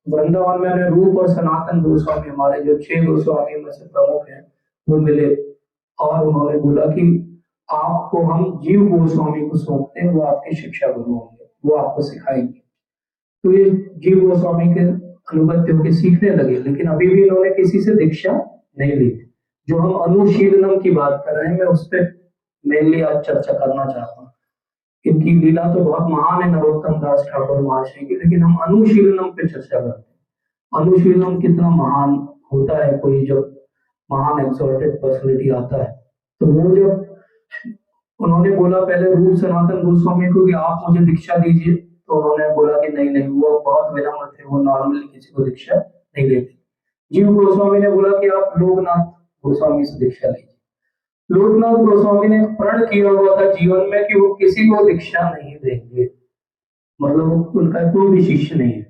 वृंदावन में उन्हें रूप और सनातन गोस्वामी, हमारे जो 6 गोस्वामी में से प्रमुख हैं, वो मिले और उन्होंने बोला कि आपको हम जीव गोस्वामी को सौंपते हैं, वो आपके शिक्षा गुरु होंगे, वो आपको सिखाएंगे। तो ये जीव गोस्वामी के अनुगत्य होकर सीखने लगे, लेकिन अभी भी इन्होंने किसी से दीक्षा नहीं ली। जो हम अनुशीलनम की बात कर रहे हैं, मैं उस पर मेनली आज चर्चा करना चाहता हूँ। इनकी लीला तो बहुत महान है नरोत्तम दास ठाकुर महाशय की, लेकिन हम अनुशीलनम पे चर्चा करते हैं। अनुशीलनम कितना महान होता है, कोई जब महान एक्सॉल्टेड पर्सनैलिटी आता है तो वो जब उन्होंने बोला पहले रूप सनातन गोस्वामी को कि आप मुझे दीक्षा दीजिए, तो उन्होंने बोला कि नहीं नहीं, वो बहुत विनम्र थे, वो नॉर्मली किसी को दीक्षा नहीं देते। जीव गोस्वामी ने बोला कि आप लोकनाथ गोस्वामी से दीक्षा लीजिए। लोकनाथ गोस्वामी ने प्रण किया हुआ था जीवन में कि वो किसी को दीक्षा नहीं देंगे, मतलब उनका कोई भी शिष्य नहीं है।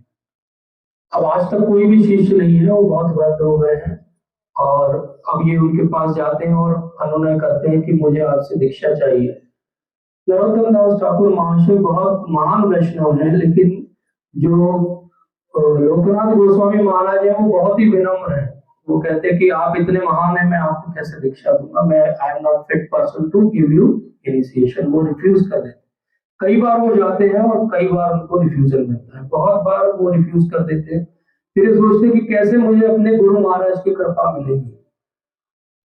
अब आज तक कोई भी शिष्य नहीं है, वो बहुत वृद्ध हो गए हैं और अब ये उनके पास जाते हैं और अनुनय करते हैं कि मुझे आपसे दीक्षा चाहिए। नरोत्तम दास ठाकुर महाशय बहुत महान वैष्णव हैं, लेकिन जो लोकनाथ गोस्वामी महाराज हैं वो बहुत ही विनम्र हैं। वो कहते हैं कि आप इतने महान हैं, मैं आपको कैसे दीक्षा दूंगा, मैं I am not fit person to give you initiation. वो रिफ्यूज कर देते। कई बार वो जाते हैं और कई बार उनको रिफ्यूजल मिलता है, बहुत बार वो रिफ्यूज कर देते हैं। फिर ये सोचते कि कैसे मुझे अपने गुरु महाराज की कृपा मिलेगी।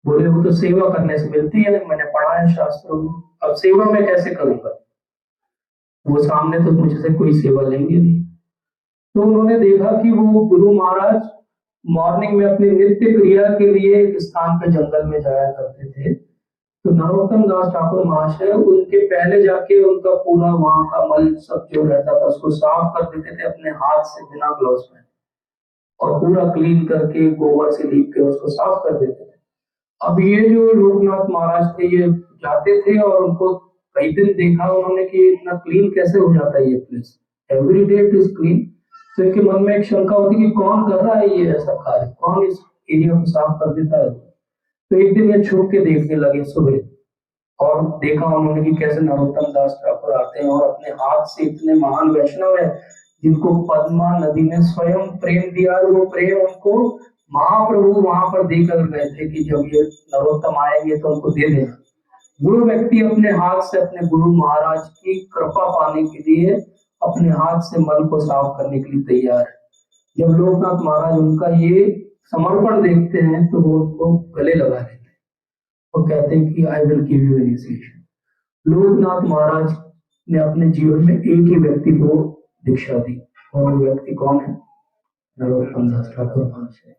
बोले वो तो सेवा करने से मिलती है, मैंने पढ़ा है शास्त्रों में, अब सेवा मैं कैसे करूंगा, वो सामने तो मुझसे कोई सेवा लेंगे नहीं। तो उन्होंने देखा कि वो गुरु महाराज मॉर्निंग में अपनी नित्य क्रिया के लिए एक स्थान पे जंगल में जाया करते थे। तो नरोत्तम दास ठाकुर महाशय उनके पहले जाके उनका पूरा वहां का मल सब जो रहता था उसको साफ कर देते थे अपने हाथ से बिना ग्लव्स में, और पूरा क्लीन करके गोबर से लीप के उसको साफ कर देते थे। अब ये जो लोकनाथ महाराज थे ये जाते थे और उनको कई दिन देखा उन्होंने कि इतना क्लीन कैसे हो जाता है ये place, every day it is clean. तो इनके मन में एक शंका होती कि कौन कर रहा है ये ऐसा कार्य, कौन इस एरिया को साफ कर देता है। तो एक दिन ये छुप के देखने लगे सुबह और देखा उन्होंने कि कैसे नरोत्तम दास ठाकुर आते हैं और अपने हाथ से, इतने महान वैष्णव है जिनको पद्मा नदी ने स्वयं प्रेम दिया, और वो प्रेम उनको महाप्रभु वहां पर देकर गए थे कि जब ये नरोत्तम आएंगे तो उनको दे देना। वो व्यक्ति अपने हाथ से अपने गुरु महाराज की कृपा पाने के लिए अपने हाथ से मल को साफ करने के लिए तैयार है। जब लोकनाथ महाराज उनका ये समर्पण देखते हैं तो वो उनको गले लगा लेते हैं और कहते हैं कि I will give you initiation. Lokanath Maharaj ने अपने जीवन में एक ही व्यक्ति को दीक्षा दी, और वो व्यक्ति कौन है? नरोत्तम दास ठाकुर महाशय।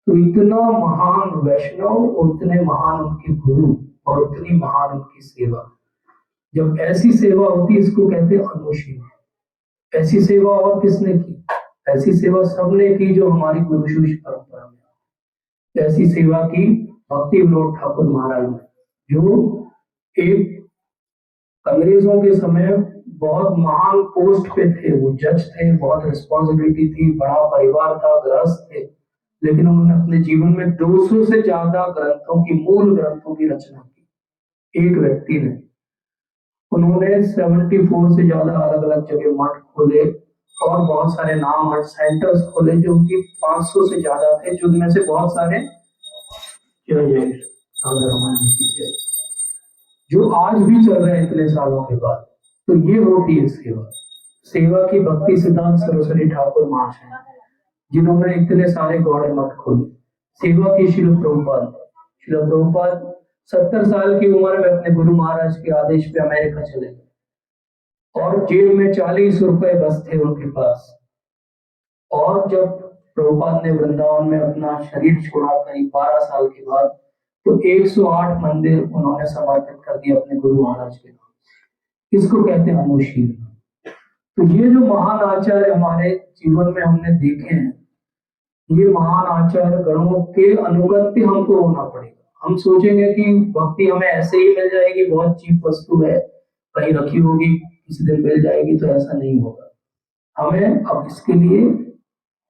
तो इतना महान वैष्णव, उतने महान उनके गुरु और उतनी महान उनकी सेवा। जब ऐसी सेवा होती है इसको कहते हैं अनुशीलन। ऐसी सेवा और किसने की? ऐसी सेवा सबने की जो हमारी गुरु शिष्य परंपरा में। ऐसी सेवा की भक्ति विनोद ठाकुर महाराज ने, जो एक अंग्रेजों के समय बहुत महान पोस्ट पे थे, वो जज थे, बहुत रिस्पॉन्सिबिलिटी थी, बड़ा परिवार था, गृहस्थ थे, लेकिन उन्होंने अपने जीवन में 200 से ज्यादा ग्रंथों की, मूल ग्रंथों की रचना की। एक व्यक्ति ने, उन्होंने 74 से ज्यादा अलग अलग जगह मठ खोले और बहुत सारे नाम मठ सेंटर्स खोले जो कि 500 से ज्यादा थे, जिनमें से बहुत सारे जो आज भी चल रहे हैं इतने सालों के बाद। तो ये होती है सेवा। सेवा की भक्ति सिद्धांत सरस्वती ठाकुर महाशय, जिन्होंने इतने सारे गौड़े मठ खोले। सेवा की शिल प्रभुपाद 70 साल की उम्र में अपने गुरु महाराज के आदेश पे अमेरिका चले गए और जेब में 40 रुपए बस थे उनके पास। और जब प्रभुपाद ने वृंदावन में अपना शरीर छोड़ा करीब 12 साल के बाद, तो 108 मंदिर उन्होंने समर्पित कर दिए अपने गुरु महाराज के नाम। इसको कहते हैं अनुशीलन। तो ये जो महान आचार्य हमारे जीवन में हमने देखे हैं, ये महान आचार्य गणों के अनुगत्य हमको होना पड़ेगा। हम सोचेंगे कि भक्ति हमें ऐसे ही मिल जाएगी, बहुत चीप वस्तु है, कहीं रखी होगी, किसी दिन मिल जाएगी, तो ऐसा नहीं होगा। हमें अब इसके लिए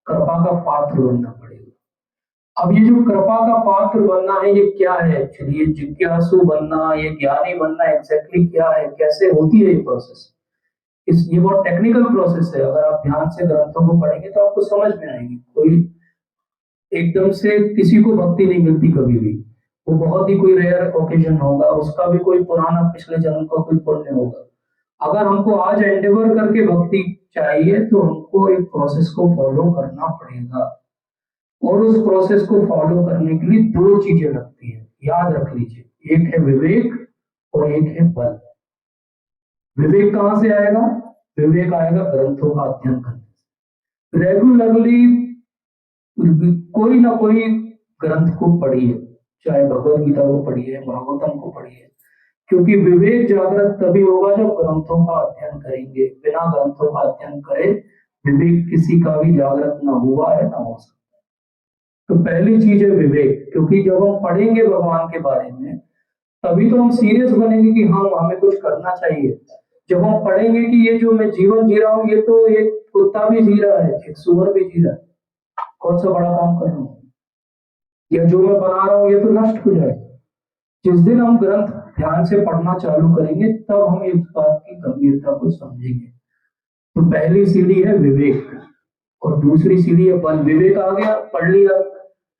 कृपा का पात्र बनना पड़ेगा। अब ये जो कृपा का पात्र बनना है, ये क्या है एक्चुअली? ये जिज्ञासु बनना, ये ज्ञानी बनना एग्जैक्टली क्या है, कैसे होती है ये प्रोसेस? ये बहुत टेक्निकल प्रोसेस है। अगर आप ध्यान से ग्रंथों को पढ़ेंगे तो आपको समझ में आएगी। कोई एकदम से किसी को भक्ति नहीं मिलती कभी भी, वो बहुत ही कोई रेयर ओकेजन होगा, उसका भी कोई पुराना पिछले जन्म का कोई पुण्य होगा। अगर हमको आज एंडेवर करके भक्ति चाहिए तो हमको एक प्रोसेस को फॉलो करना पड़ेगा, और उस प्रोसेस को फॉलो करने के लिए दो चीजें लगती हैं, याद रख लीजिए। एक है विवेक और एक है बल। विवेक कहां से आएगा? विवेक आएगा ग्रंथों का अध्ययन करने से। रेगुलरली कोई ना कोई ग्रंथ को पढ़िए, चाहे भगवत गीता को पढ़िए, भागवतम को पढ़िए, क्योंकि विवेक जागृत तभी होगा जब ग्रंथों का अध्ययन करेंगे। बिना ग्रंथों का अध्ययन करे विवेक किसी का भी जागृत ना हुआ है ना हो सकता। तो पहली चीज है विवेक, क्योंकि जब हम पढ़ेंगे भगवान के बारे में तभी तो हम सीरियस बनेंगे कि हाँ हमें कुछ करना चाहिए। जब हम पढ़ेंगे कि ये जो मैं जीवन जी रहा हूँ, ये तो एक कुत्ता भी जी रहा है, एक सुअर भी जी रहा है, कौन सा बड़ा काम कर रहा हूँ, या जो मैं बना रहा हूँ ये तो नष्ट हो जाएगा। जिस दिन हम ग्रंथ ध्यान से पढ़ना चालू करेंगे तब हम इस बात की गंभीरता को समझेंगे। तो पहली सीढ़ी है विवेक और दूसरी सीढ़ी है बल। विवेक आ गया, पढ़ लिया,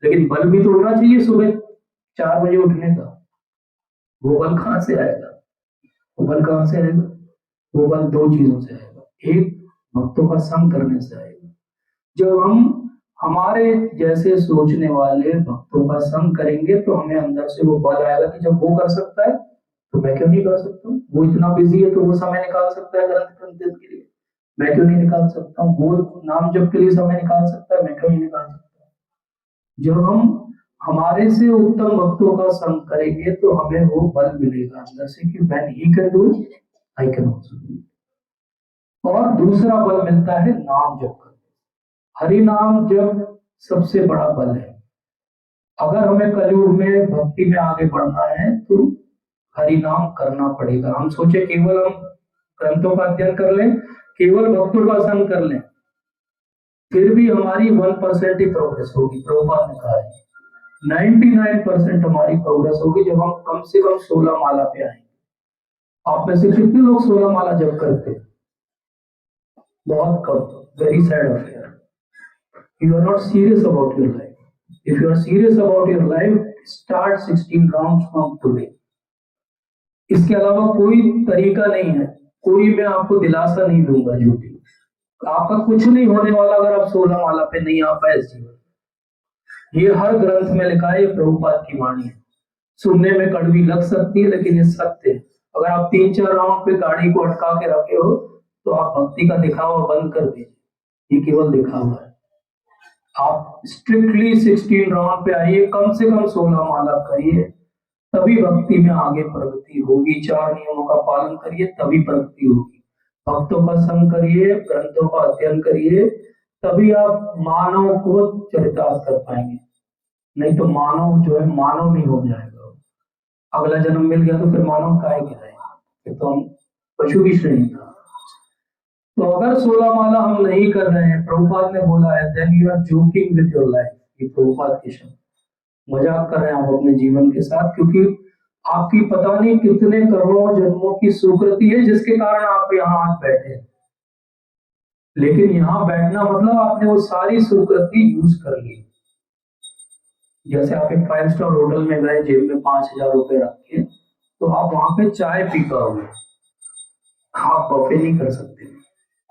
लेकिन बल भी तो होना चाहिए सुबह 4 बजे उठने का। वो बल कहां से आएगा? वो बल कहां से आएगा? वो बल दो चीजों से आएगा। एक, भक्तों का संग करने से आएगा। जब हम हमारे जैसे सोचने वाले भक्तों का संग करेंगे तो हमें अंदर से वो बल आएगा कि जब वो कर सकता है तो मैं क्यों नहीं कर सकता हूँ। वो इतना बिजी है तो वो समय निकाल सकता है ग्रंथ अध्ययन के लिए, मैं क्यों नहीं निकाल सकता हूँ। वो नाम जप के लिए समय निकाल सकता है, मैं क्यों नहीं निकाल सकता। जब हम हमारे से उत्तम भक्तों का संग करेंगे तो हमें वो बल मिलेगा अंदर से कि when he can do it, I can also do it। और दूसरा बल मिलता है नाम जप करने। हरि नाम जप सबसे बड़ा बल है। अगर हमें कलयुग में भक्ति में आगे बढ़ना है तो हरि नाम करना पड़ेगा। हम सोचे केवल हम ग्रंथों का अध्ययन कर लें, केवल भक्तों का संग कर लें, फिर भी हमारी 1% ही प्रोग्रेस होगी। प्रभुपाद ने कहा है 99% हमारी प्रोग्रेस होगी जब हम कम से कम 16 माला पे आएंगे। आप में से कितने लोग 16 माला जप करते हैं? बहुत कम। Very sad affair. You are not serious about your life. If you are serious about your life, start 16 rounds from today. इसके अलावा कोई तरीका नहीं है, कोई मैं आपको दिलासा नहीं दूंगा झूठी। आपका कुछ नहीं होने वाला अगर आप 16 माला पे नहीं आ पाए इस जीवन। ये हर ग्रंथ में लिखा है, ये प्रभुपाद की वाणी है। सुनने में कड़वी लग सकती है लेकिन ये सत्य है। अगर आप 3-4 राउंड पे गाड़ी को अटका के रखे हो तो आप भक्ति का दिखावा बंद कर दीजिए, ये केवल दिखावा है। आप स्ट्रिक्टली 16 राउंड पे आइए, कम से कम 16 माला करिए, तभी भक्ति में आगे प्रगति होगी। 4 नियमों का पालन करिए तभी प्रगति होगी। भक्तों का संग करिए, ग्रंथों का अध्ययन करिए, तभी आप मानव को चरितार्थ कर पाएंगे। नहीं तो मानव जो है मानव नहीं हो जाएगा। अगला जन्म मिल गया तो फिर मानव काहे के रहेगा, फिर तो हम पशु की श्रेणी का। तो अगर 16 माला हम नहीं कर रहे हैं, प्रभुपाद ने बोला है, then you are joking with your life। ये प्रभुपाद के शब्द, मजाक कर रहे हैं आप अपने जीवन के साथ, क्योंकि आपकी पता नहीं कितने करोड़ों जन्मों की सुकृति है जिसके कारण आप यहाँ आज बैठे हैं। लेकिन यहाँ बैठना मतलब आपने वो सारी सुकृति यूज कर ली। जैसे आप एक 5 स्टार होटल में गए, जेब में 5,000 रुपए रख के, तो आप वहां पे चाय पी पाओगे, आप बफे नहीं कर सकते।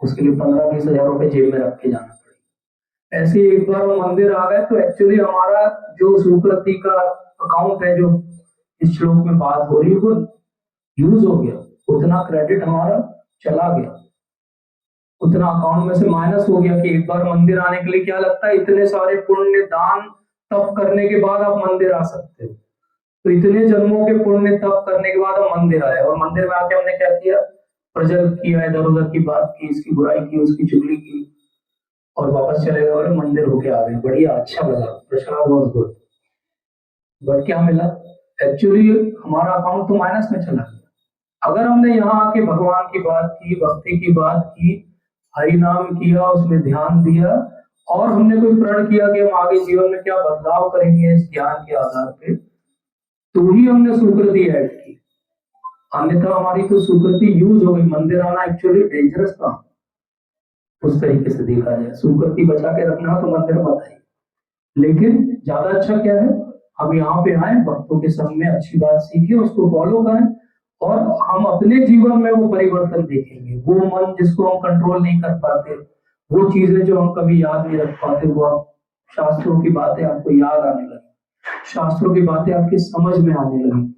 उसके लिए 15-20 हजार रुपए जेब में रख के जाना पड़ेगा। ऐसे एक बार वो मंदिर आ गए तो एक्चुअली हमारा जो सुकृति का अकाउंट है, जो इस श्लोक में बात हो रही है, वो यूज हो गया, उतना क्रेडिट हमारा चला गया। उतना अकाउंट में से माइनस हो गया कि एक बार मंदिर आने के लिए क्या लगता है, इतने सारे पुण्य दान तप करने के बाद आप मंदिर आ सकते हो। तो इतने जन्मों के पुण्य तप करने के बाद हम मंदिर आए, और मंदिर में आके हमने क्या किया, प्रजल किया, इधर उधर की बात की, इसकी बुराई की, उसकी चुगली की, और वापस चले गए और मंदिर होके आ गए। बढ़िया, अच्छा लगा, प्रसाद वॉज गुड, बट क्या मिला, एक्चुअली हमारा अकाउंट तो माइनस में चला गया। अगर हमने यहाँ आके भगवान की बात की, भक्ति की बात की, हरि नाम किया, उसमें ध्यान दिया, और हमने कोई प्रण किया कि हम आगे जीवन में क्या बदलाव करेंगे इस ज्ञान के आधार पे, तो ही हमने सुकृति ऐड की। अन्यथा हमारी तो सुकृति यूज हो गई। मंदिर आना एक्चुअली डेंजरस काम, उस तरीके से देखा जाए, सुकृति बचा के रखना तो मंदिर मत आइए। लेकिन ज्यादा अच्छा क्या है, हम यहाँ पे आए, भक्तों के संग में अच्छी बात सीखे, उसको फॉलो करें, और हम अपने जीवन में वो परिवर्तन देखेंगे। वो मन जिसको हम कंट्रोल नहीं कर पाते, वो चीजें जो हम कभी याद नहीं रख पाते, वो आप शास्त्रों की बातें आपको याद आने लगी, शास्त्रों की बातें आपकी समझ में आने लगी,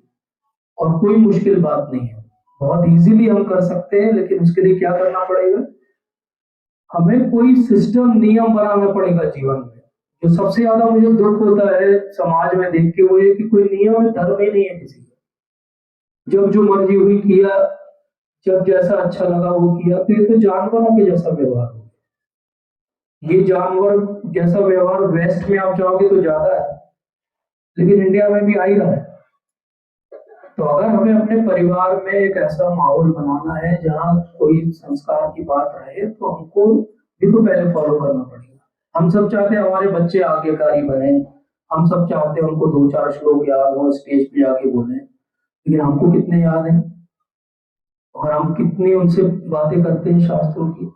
और कोई मुश्किल बात नहीं है, बहुत इजीली हम कर सकते हैं। लेकिन उसके लिए क्या करना पड़ेगा, हमें कोई सिस्टम नियम बनाना पड़ेगा जीवन में। जो सबसे ज्यादा मुझे दुख होता है समाज में देख के, वो ये कि कोई नियम धर्म ही नहीं है किसी का। जब जो मर्जी हुई किया, जब जैसा अच्छा लगा वो किया। तो ये तो जानवरों के जैसा व्यवहार हो, ये जानवर जैसा व्यवहार वेस्ट में आप जाओगे तो ज्यादा है, लेकिन इंडिया में भी आ ही रहा है। तो अगर हमें अपने परिवार में एक ऐसा माहौल बनाना है जहाँ कोई संस्कार की बात रहे, तो हमको भी तो पहले फॉलो करना पड़ेगा। हम सब चाहते हैं हमारे बच्चे आज्ञाकारी बने, हम सब चाहते हैं उनको दो चार श्लोक याद हो, स्टेज पे जाके बोले, लेकिन हमको कितने याद हैं, और हम कितनी उनसे बातें करते हैं शास्त्रों की,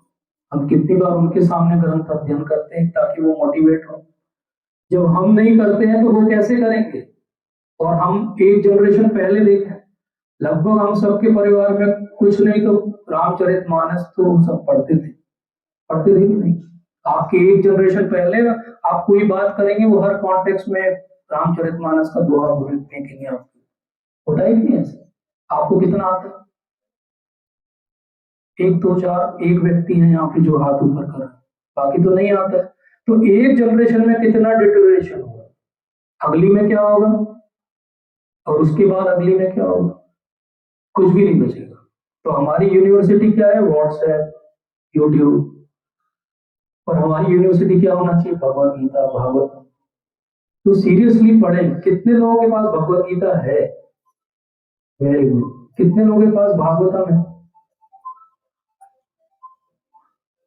हम कितनी बार उनके सामने ग्रंथ अध्ययन करते हैं ताकि वो मोटिवेट हो। जब हम नहीं करते हैं तो वो कैसे करेंगे। और हम एक जनरेशन पहले देखें, लगभग हम सबके परिवार में कुछ नहीं तो रामचरितमानस तो सब पढ़ते थे, पढ़ते थे कि नहीं। आपके एक जनरेशन पहले आप कोई बात करेंगे, वो हर कॉन्टेक्स्ट में रामचरितमानस का दोहा फेंकेंगे आपको, होता है कि नहीं ऐसा। आपको कितना आता है, एक दो चार एक व्यक्ति है यहाँ पे जो हाथ ऊपर कर रहा है, बाकी तो नहीं आता है। तो एक जनरेशन में कितना डिटोरेशन होगा, अगली में क्या होगा, और उसके बाद अगली में क्या होगा, कुछ भी नहीं बचेगा। तो हमारी यूनिवर्सिटी क्या है, व्हाट्सएप, यूट्यूब। और हमारी यूनिवर्सिटी क्या होना चाहिए, भगवत गीता, भागवत। तो सीरियसली पढ़ें, कितने लोगों के पास भगवत गीता है, वेरी गुड। कितने लोगों के पास भागवतम है,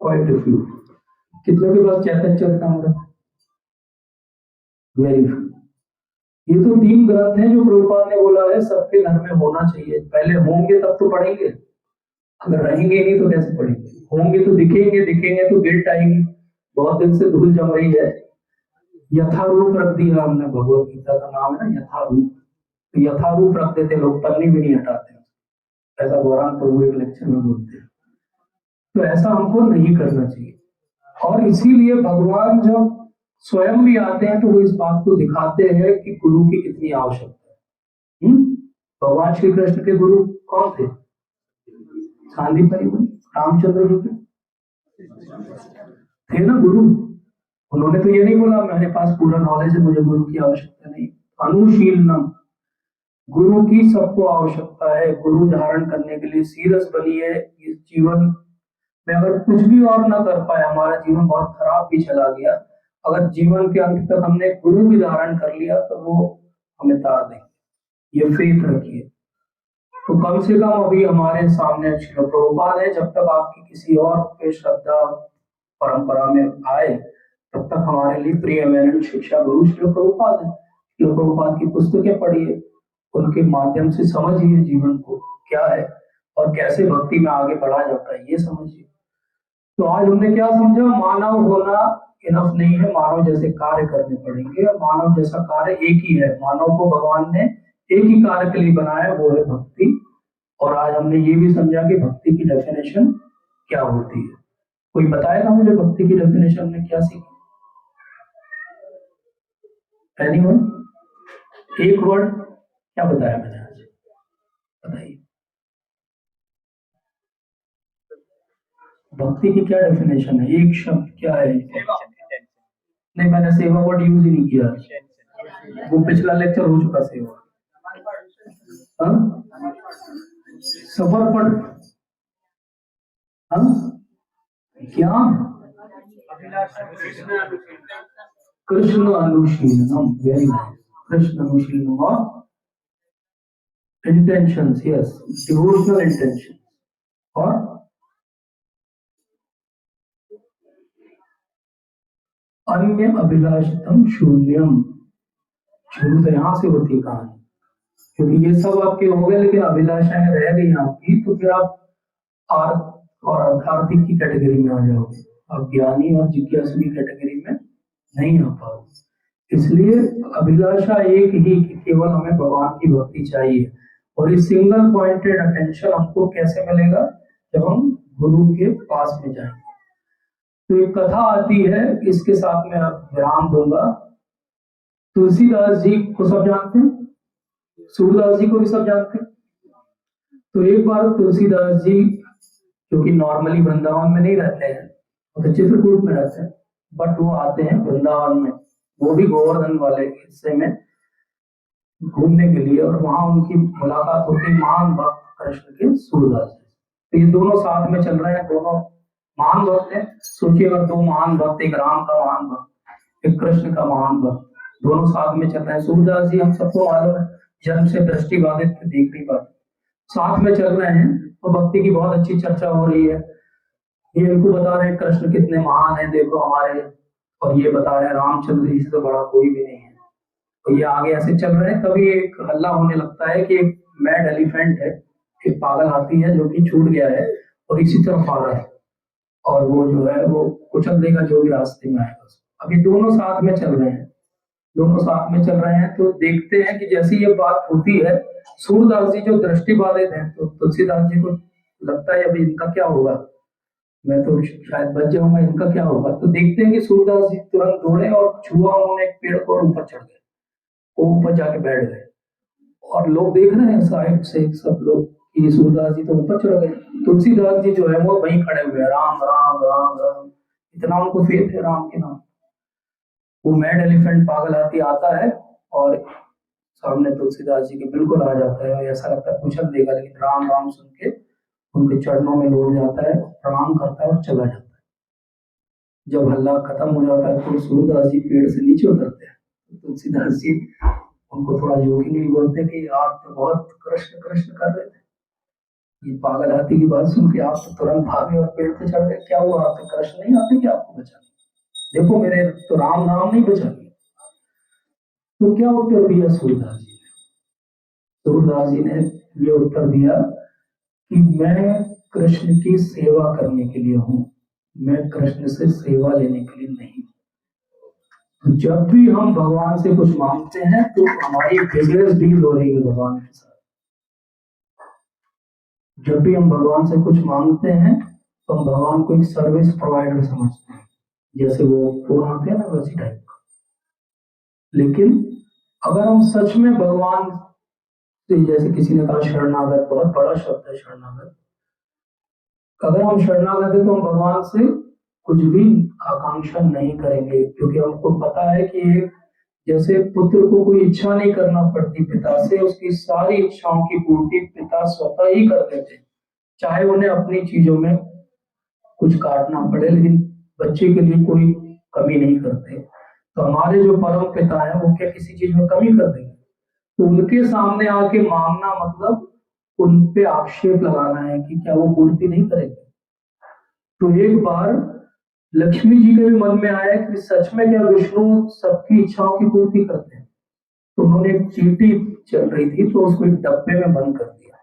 क्वाइट अ फ्यू। कितनों के पास चैतन्य चरितमृत, वेरी फ्यू। ये तो तीन ग्रंथ हैं जो प्रभुपाद ने बोला है सबके घर में होना चाहिए। पहले होंगे तब तो पढ़ेंगे, अगर रहेंगे नहीं तो कैसे पढ़ेंगे। होंगे तो दिखेंगे, दिखेंगे तो गिल्ट आएगी, बहुत दिन से धूल जम रही है। यथारूप रख दिया हमने, भगवत गीता का नाम है ना यथारूप। तो यथारूप रख देते लोग, पन्नी भी नहीं हटाते, ऐसा गौरांग प्रभु एक लेक्चर में बोलते हैं। तो ऐसा हमको नहीं करना चाहिए। और इसीलिए भगवान जब स्वयं भी आते हैं तो वो इस बात को दिखाते हैं कि गुरु की कितनी आवश्यकता है। भगवान श्री कृष्ण के गुरु कौन थे, शांति परिवार, रामचंद्र जी के थे ना गुरु। उन्होंने तो ये नहीं बोला मेरे पास पूरा नॉलेज है, मुझे गुरु की आवश्यकता नहीं। अनुशीलनम, गुरु की सबको आवश्यकता है। गुरु धारण करने के लिए सीरस बनिए। इस जीवन में अगर कुछ भी और ना कर पाए, हमारा जीवन बहुत खराब भी चला गया, अगर जीवन के अंत तक हमने गुरु भी धारण कर लिया तो वो हमें तार देंगे, ये फेथ रखिए। तो कम से कम अभी हमारे सामने श्रील प्रभुपाद है, जब तक आपकी किसी और पे श्रद्धा परंपरा में आए तब तक हमारे लिए प्री एमिनेंट शिक्षा गुरु श्रील प्रभुपाद है। श्रील प्रभुपाद की पुस्तकें पढ़िए, उनके माध्यम से समझिए जीवन को क्या है और कैसे भक्ति में आगे बढ़ा जाता है, ये समझिए। तो आज हमने क्या समझा, मानव होना इनफ नहीं है, मानव जैसे कार्य करने पड़ेंगे। मानव जैसा कार्य एक ही है, मानव को भगवान ने एक ही कार्य के लिए बनाया, वो है भक्ति। और आज हमने ये भी समझा कि भक्ति की डेफिनेशन क्या होती है। कोई बताएगा मुझे भक्ति की डेफिनेशन में क्या सीखी, एनीवन? एक वर्ड क्या बताया मैंने आज, बताइए। भक्ति की क्या डेफिनेशन है? एक शब्द क्या है? नहीं, मैंने सेवा वर्ड यूज ही नहीं किया, वो पिछला लेक्चर हो चुका सेवा। हाँ? समर्पण, हाँ? ज्ञान, कृष्ण अनुशीलनम, वेरी नाइस, कृष्ण अनुशीलनम और इंटेंशंस, यस, डिवोशनल इंटेंशन, और अन्य अभिलाषितम शून्यम। शुरू तो यहाँ से होती है कहानी, क्योंकि ये सब आपके हो गए लेकिन अभिलाषाएं रह गई आपकी, तो फिर आप आर्थ और अर्थार्थिक की कैटेगरी में आ जाओगे, आप ज्ञानी और जिज्ञासु की कैटेगरी में नहीं आ पाओगे। इसलिए अभिलाषा एक ही कि केवल हमें भगवान की भक्ति चाहिए, और इस सिंगल पॉइंटेड अटेंशन हमको कैसे मिलेगा? जब हम गुरु के पास में जाएंगे। तो एक कथा आती है, इसके साथ में आप विराम दूंगा। तुलसीदास जी को सब जानते हैं, सूरदास जी को भी सब जानते हैं। तो एक बार तुलसीदास जी, जो कि नॉर्मली वृंदावन में नहीं रहते हैं, वो तो चित्रकूट में रहते हैं, बट वो आते हैं वृंदावन में, वो भी गोवर्धन वाले हिस्से में घूमने के लिए, और वहां उनकी मुलाकात होती है महान भक्त कृष्ण के सूरदास जी। तो ये दोनों साथ में चल रहे हैं, दोनों महान भक्त हैं। सोचिए अगर दो महान भक्त, एक राम का महान भक्त, एक कृष्ण का महान भक्त, दोनों साथ में चल रहे हैं। सूरदास जी हम सबको मालूम है, जन्म से दृष्टि बाधित थे, देख नहीं पाते, साथ में चल रहे हैं और भक्ति की बहुत अच्छी चर्चा हो रही है। ये इनको बता रहे हैं कृष्ण कितने महान है, देखो हमारे, और ये बता रहे हैं रामचंद्र जी से तो बड़ा कोई भी नहीं है। तो ये आगे ऐसे चल रहे हैं, तभी एक हल्ला होने लगता है कि एक मैड एलिफेंट है, एक पागल हाथी है जो कि छूट गया है और इसी तरफ आ रहा है, और वो जो है वो कुचल देगा जो भी रास्ते में आएगा। अभी दोनों साथ में चल रहे हैं, दोनों साथ में चल रहे हैं। तो देखते हैं कि जैसी ये बात होती है, सूरदास जी जो दृष्टि बाधित हैं, तो तुलसीदास जी को लगता है अभी इनका क्या होगा, मैं तो शायद बच जाऊंगा, इनका क्या होगा। तो देखते हैं कि सूरदास जी तुरंत दौड़े और छुआ उन्होंने एक पेड़ को और ऊपर चढ़ गए, वो ऊपर जाके बैठ गए, और लोग देख रहे हैं साइड से सब लोग कि सूरदास जी तो ऊपर चढ़ गए। तुलसीदास जी जो है वो वहीं खड़े हुए हैं, राम राम राम राम, इतना उनको फेथ है राम के नाम। वो मैड एलिफेंट पागल हाथी आता है और सामने तुलसीदास जी के बिल्कुल आ जाता है, ऐसा लगता है कुचल देगा, लेकिन राम राम सुन के उनके चरणों में लौट जाता है, प्रणाम करता है और चला जाता है। जब हल्ला खत्म हो जाता है तो सूरदास जी पेड़ से नीचे उतरते हैं, तुलसीदास जी उनको थोड़ा जोकिंगली बोलते हैं कि आप तो बहुत कृष्ण कृष्ण कर रहे थे, ये पागल हाथी की बात सुन के आप तो तुरंत भागे और पेड़ पे चढ़ गए, क्या हुआ, आपके कृष्ण नहीं आते क्या आपको बचाने? देखो मेरे तो राम नाम नहीं बचा। तो क्या उत्तर दिया सूरदास जी ने? सूरदास जी ने ये उत्तर दिया कि मैं कृष्ण की सेवा करने के लिए हूं, मैं कृष्ण से सेवा लेने के लिए नहीं। जब भी हम भगवान से कुछ मांगते हैं तो हमारी बिजनेस डील हो रही है भगवान के साथ। जब भी हम भगवान से कुछ मांगते हैं तो हम भगवान को एक सर्विस प्रोवाइडर समझते हैं, जैसे वो फोन आते हैं ना वैसी टाइप का। लेकिन अगर हम सच में भगवान से, जैसे किसी ने कहा शरणागत, बहुत बड़ा शब्द है शरणागत, अगर हम शरणागत है तो हम भगवान से कुछ भी आकांक्षा नहीं करेंगे, क्योंकि हमको पता है कि एक जैसे पुत्र को कोई इच्छा नहीं करना पड़ती पिता से, उसकी सारी इच्छाओं की पूर्ति पिता स्वतः ही कर देते, चाहे उन्हें अपनी चीजों में कुछ काटना पड़े, लेकिन बच्चे के लिए कोई कमी नहीं करते। तो हमारे जो परम पिता है वो क्या किसी चीज में कमी कर देंगे? तो उनके सामने आके मांगना मतलब उन पे आक्षेप लगाना है कि क्या वो पूर्ति नहीं करेंगे। तो एक बार लक्ष्मी जी के भी मन में आया कि सच में क्या विष्णु सबकी इच्छाओं की पूर्ति करते हैं। तो उन्होंने एक चींटी चल रही थी तो उसको एक डब्बे में बंद कर दिया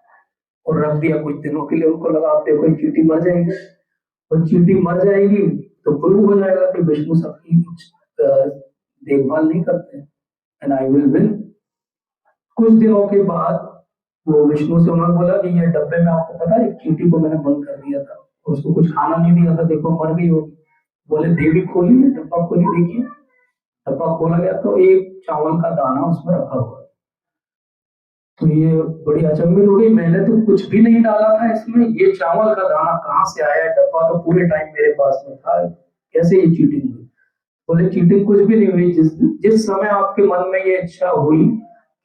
और रख दिया कुछ दिनों के लिए। उनको लगा आप देखो चींटी मर जाएगी, और चींटी मर जाएगी तो प्रूव हो जाएगा कि विष्णु सबकी देखभाल नहीं करते, एंड आई विल विन। कुछ दिनों के बाद वो विष्णु से उन्होंने बोला कि ये डब्बे में आपको पता है एक चींटी को मैंने बंद कर दिया था, उसको कुछ खाना नहीं दिया था, देखो मर गई होगी। बोले देवी खोलिए डब्बा, खोली देखिए। डब्बा खोला गया तो एक चावल का दाना उसमें रखा हुआ। तो ये बड़ी अचंभित हो गई, मैंने तो कुछ भी नहीं डाला था इसमें, ये चावल का दाना कहाँ से आया, डब्बा तो पूरे टाइम मेरे पास में था, कैसे ये चीटिंग हुई? बोले चीटिंग कुछ भी नहीं हुई, जिस जिस समय आपके मन में ये इच्छा हुई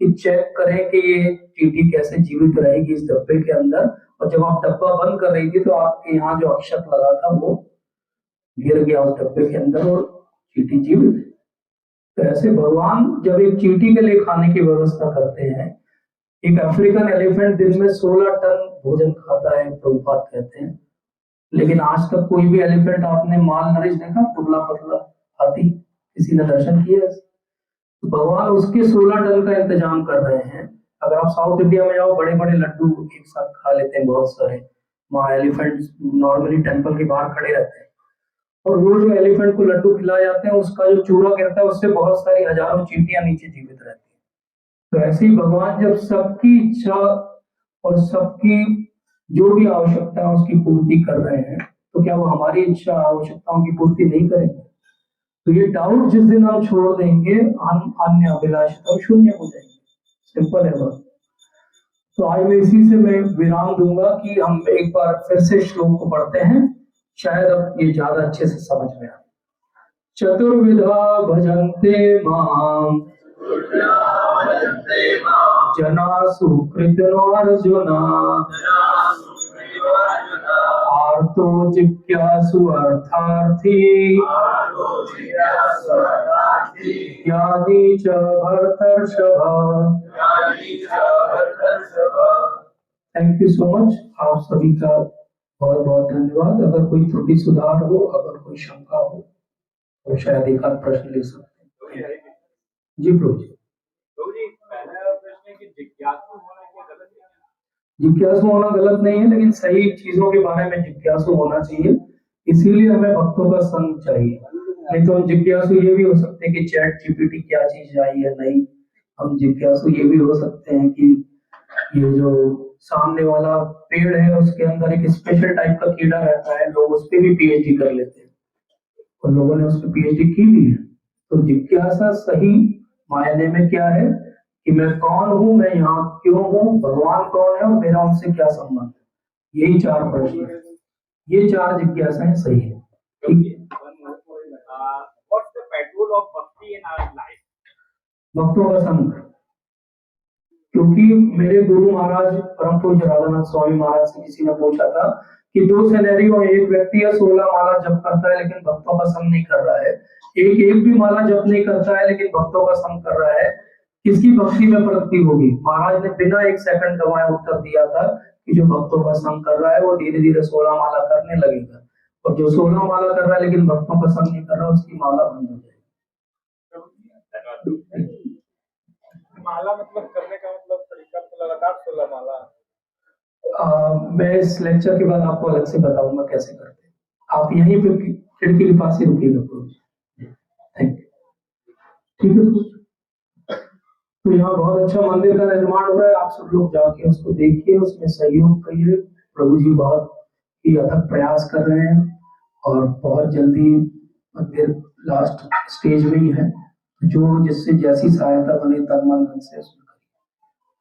कि चेक करें कि ये चींटी कैसे जीवित रहेगी इस डब्बे के अंदर, और जब आप डब्बा बंद कर रही थी तो आपके यहाँ जो अक्षत लगा था वो गिर गया उस डब्बे के अंदर और चींटी जीवित है। तो ऐसे भगवान जब एक चींटी के लिए खाने की व्यवस्था करते हैं, एक अफ्रीकन एलिफेंट दिन में 16 टन भोजन खाता है प्रभुपाद कहते हैं, लेकिन आज तक कोई भी एलिफेंट आपने माल नरिश देखा, दुबला पतला हाथी किसी ने दर्शन किया? तो भगवान उसके 16 टन का इंतजाम कर रहे हैं। अगर आप साउथ इंडिया में जाओ, बड़े बड़े लड्डू एक साथ खा लेते हैं बहुत सारे, वहाँ एलिफेंट नॉर्मली टेंपल के बाहर खड़े रहते हैं, और वो जो एलिफेंट को लड्डू खिलाए जाते हैं उसका जो चूरा गिरता है उससे बहुत सारी हजारों चींटियां नीचे जीवित रहती हैं। तो ऐसे ही भगवान जब सबकी इच्छा और सबकी जो भी आवश्यकता है उसकी पूर्ति कर रहे हैं, तो क्या वो हमारी इच्छा आवश्यकताओं की पूर्ति नहीं करेंगे? तो ये डाउट जिस दिन हम छोड़ देंगे, हम अन्य अभिलाषिता शून्य हो जाएंगे। सिंपल है बात। तो आज मैं इसी से मैं विराम दूंगा कि हम एक बार फिर से श्लोक को पढ़ते हैं, शायद अब ये ज्यादा अच्छे से समझ में आए। चतुर्विधा भजन्ते माम जना सुकृतिनो अर्जुना आर्तो जिज्ञासु अर्थार्थी ज्ञानी च भरतर्षभ। थैंक यू सो मच, आप सभी का बहुत बहुत धन्यवाद। अगर कोई त्रुटि सुधार हो, अगर कोई शंका हो तो शायद एक आध प्रश्न ले सकते हैं। जी प्रभु जी। पहला प्रश्न है कि जिज्ञासु होना क्या गलत है? जिज्ञासु होना गलत नहीं है, लेकिन सही चीजों के बारे में जिज्ञासु होना चाहिए, इसीलिए हमें भक्तों का संग चाहिए। नहीं तो हम जिज्ञासु ये भी हो सकते हैं कि चैट जीपीटी क्या चीज आई है, नहीं। हम जिज्ञासु ये भी हो सकते हैं कि ये जो सामने वाला पेड़ है उसके अंदर एक स्पेशल टाइप का कीड़ा रहता है, लोग उस पर भी पीएचडी कर लेते हैं, और लोगों ने उस पर पीएचडी की भी है। तो जिज्ञासा सही मायने में क्या है कि मैं कौन हूँ, मैं यहाँ क्यों हूँ, भगवान कौन है और मेरा उनसे क्या संबंध है, यही 4 प्रश्न है, ये 4 जिज्ञासाएं सही है। ठीक। What's the petrol of bhakti in our life? भक्तों का संग, क्योंकि मेरे गुरु महाराज परम पूज्य राधानाथ स्वामी महाराज से किसी ने पूछा था कि 2 सिनेरियो, एक व्यक्ति है 16 माला जप करता है लेकिन भक्तों का संग नहीं कर रहा है, एक भी माला जप नहीं करता है लेकिन भक्तों का संग कर रहा है, किसकी भक्ति में प्रगति होगी? महाराज ने बिना 1 सेकंड गवाए उत्तर दिया था कि जो भक्तों का संग कर रहा है वो धीरे धीरे 16 माला करने लगेगा, और जो 16 माला कर रहा है लेकिन भक्तों का संग नहीं कर रहा उसकी माला बंद हो जाएगी। माला मतलब करने का मतलब तरीका तो लगातार 16 माला। मैं इस लेक्चर के बाद आपको अलग से बताऊंगा कैसे करते हैं, आप यहीं पे खिड़की के पास ही रुकिएगा। Thank you. ठीक है, तो यहाँ बहुत अच्छा मंदिर का निर्माण हो रहा है, आप सब लोग जाके उसको देखिए, उसमें सहयोग करिए। प्रभु जी बहुत ही अथक प्रयास कर रहे हैं और बहुत जल्दी मंदिर लास्ट स्टेज में ही है, जो जिससे जैसी सहायता बने तन मन धन से उसमें करिए।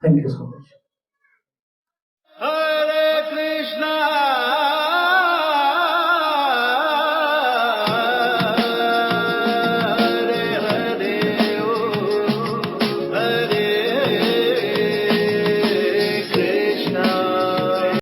Thank you so much. Hare Krishna